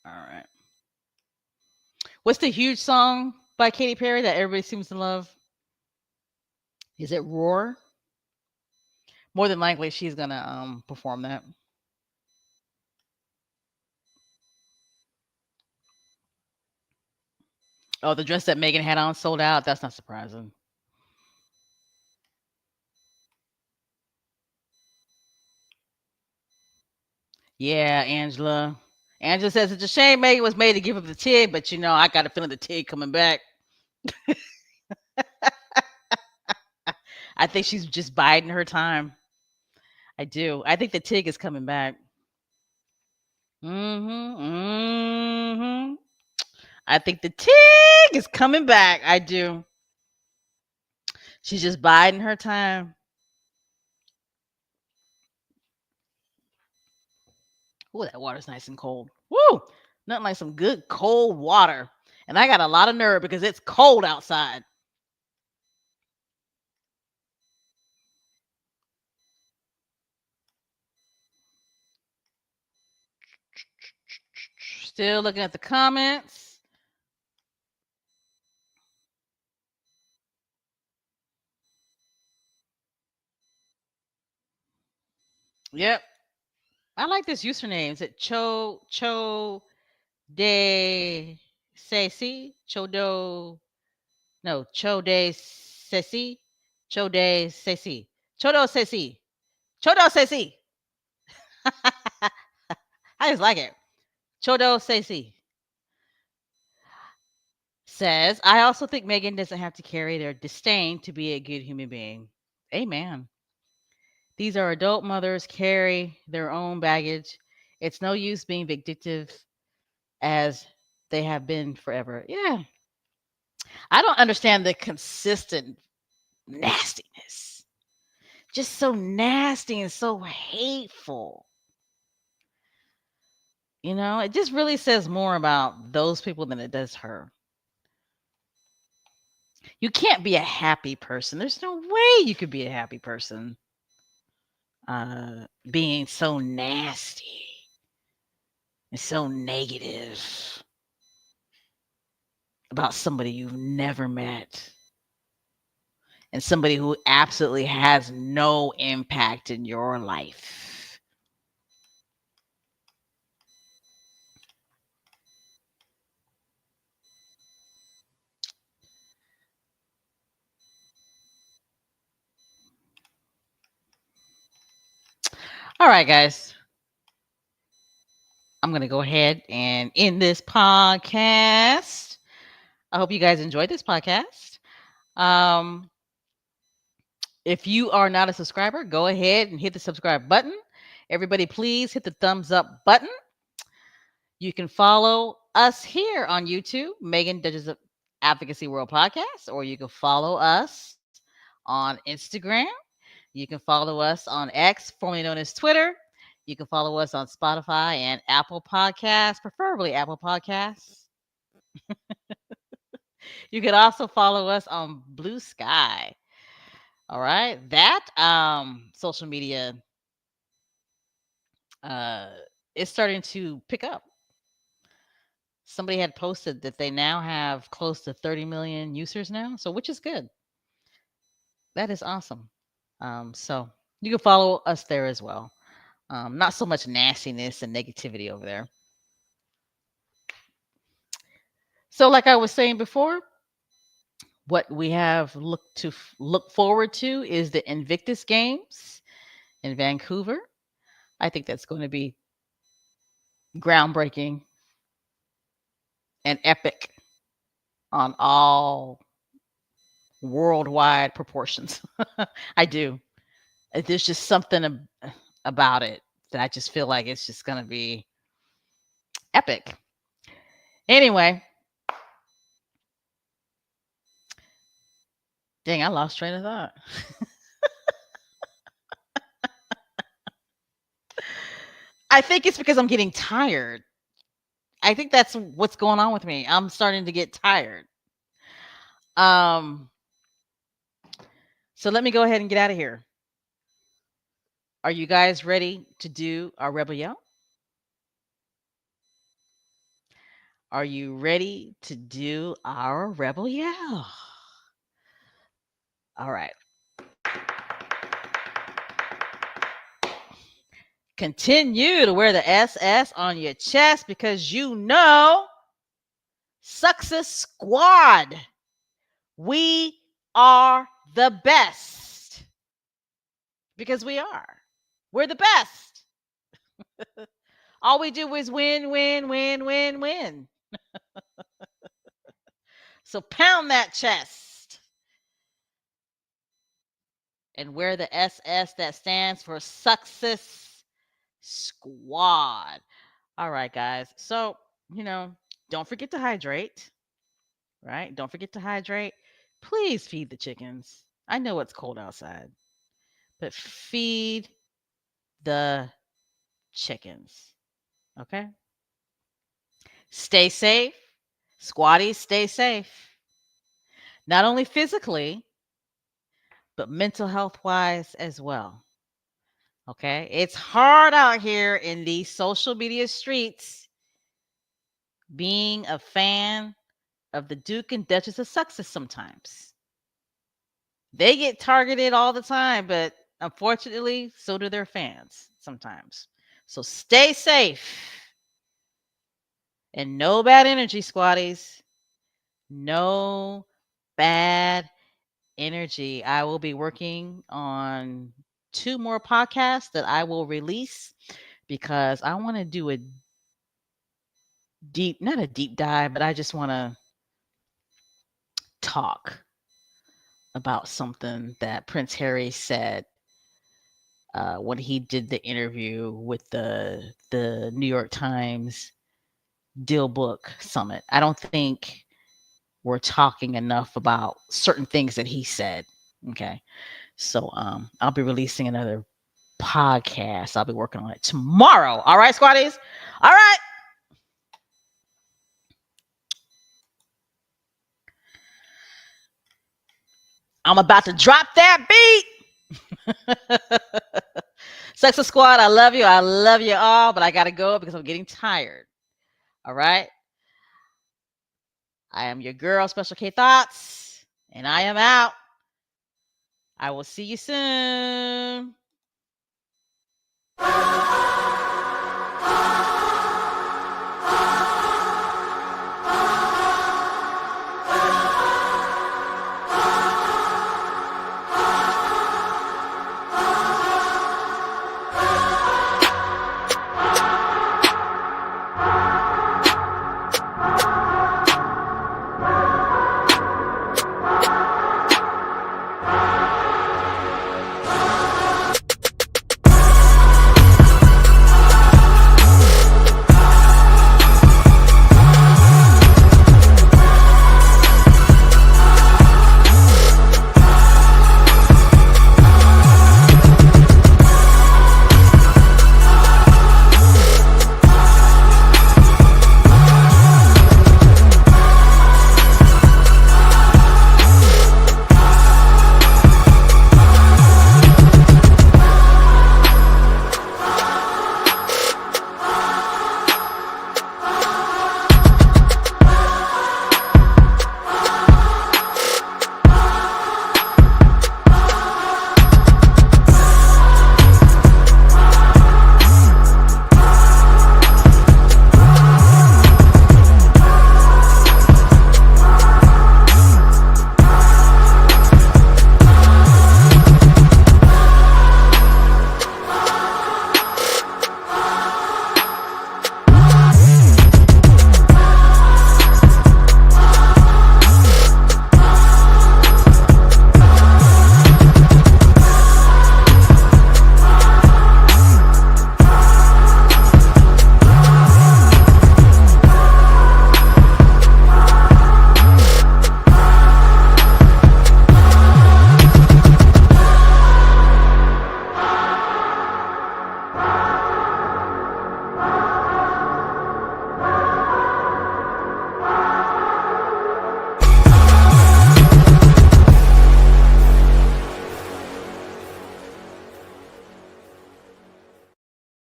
All right. What's the huge song by Katy Perry that everybody seems to love? Is it Roar? More than likely she's gonna perform that. Oh, the dress that Megan had on sold out. That's not surprising. Yeah, Angela. Angela says it's a shame Megan was made to give up the TIG, but I got a feeling the TIG coming back. I think she's just biding her time. I do. I think the TIG is coming back. Mm-hmm. I think the TIG is coming back. I do. She's just biding her time. Ooh, that water's nice and cold. Woo! Nothing like some good cold water. And I got a lot of nerve because it's cold outside. Still looking at the comments. Yep. I like this username. Is it Cho de Ceci? Chodo No, Cho de Ceci? Cho de Ceci. Chodo Ceci. Chodo Ceci. I just like it. Chodo Ceci says, I also think Megan doesn't have to carry their disdain to be a good human being. Amen. These are adult mothers, carry their own baggage. It's no use being vindictive as they have been forever. Yeah. I don't understand the consistent nastiness. Just so nasty and so hateful. It just really says more about those people than it does her. You can't be a happy person. There's no way you could be a happy person being so nasty and so negative about somebody you've never met and somebody who absolutely has no impact in your life. All right, guys. I'm going to go ahead and end this podcast. I hope you guys enjoyed this podcast. Um, if you are not a subscriber, go ahead and hit the subscribe button. Everybody, please hit the thumbs up button. You can follow us here on YouTube, Megan Duchess of Advocacy World Podcast, or you can follow us on Instagram. You can follow us on X, formerly known as Twitter. You can follow us on Spotify and Apple Podcasts, preferably Apple Podcasts. You can also follow us on Blue Sky. All right. That social media uh is starting to pick up. Somebody had posted that they now have close to 30 million users now, so which is good. That is awesome. So you can follow us there as well. Not so much nastiness and negativity over there. So, like I was saying before, what we have look forward to is the Invictus Games in Vancouver. I think that's going to be groundbreaking and epic on all worldwide proportions. I do. There's just something about it that I just feel like it's just going to be epic. Anyway, dang, I lost train of thought. I think it's because I'm getting tired. I think that's what's going on with me. I'm starting to get tired. Um, so let me go ahead and get out of here. Are you guys ready to do our Rebel Yell? Are you ready to do our Rebel Yell? All right. Continue to wear the SS on your chest because you know, Success Squad, we are the best. Because we are. We're the best. All we do is win, win, win, win, win. So pound that chest and wear the SS that stands for Success Squad. All right, guys. So, don't forget to hydrate, right? Don't forget to hydrate. Please feed the chickens. I know it's cold outside, but feed the chickens. Okay? Stay safe. Squatties, stay safe. Not only physically, but mental health wise as well. Okay? It's hard out here in these social media streets being a fan of the Duke and Duchess of Sussex sometimes. They get targeted all the time, but unfortunately, so do their fans sometimes. So stay safe. And no bad energy, squatties. No bad energy. I will be working on 2 more podcasts that I will release because I want to do a not a deep dive, but I just want to talk about something that Prince Harry said when he did the interview with the New York Times Deal Book Summit. I don't think we're talking enough about certain things that he said. Okay. So I'll be releasing another podcast. I'll be working on it tomorrow. All right, squaddies? All right. I'm about to drop that beat. Sexo Squad, I love you. I love you all, but I got to go because I'm getting tired. All right. I am your girl, Special K Thoughts, and I am out. I will see you soon.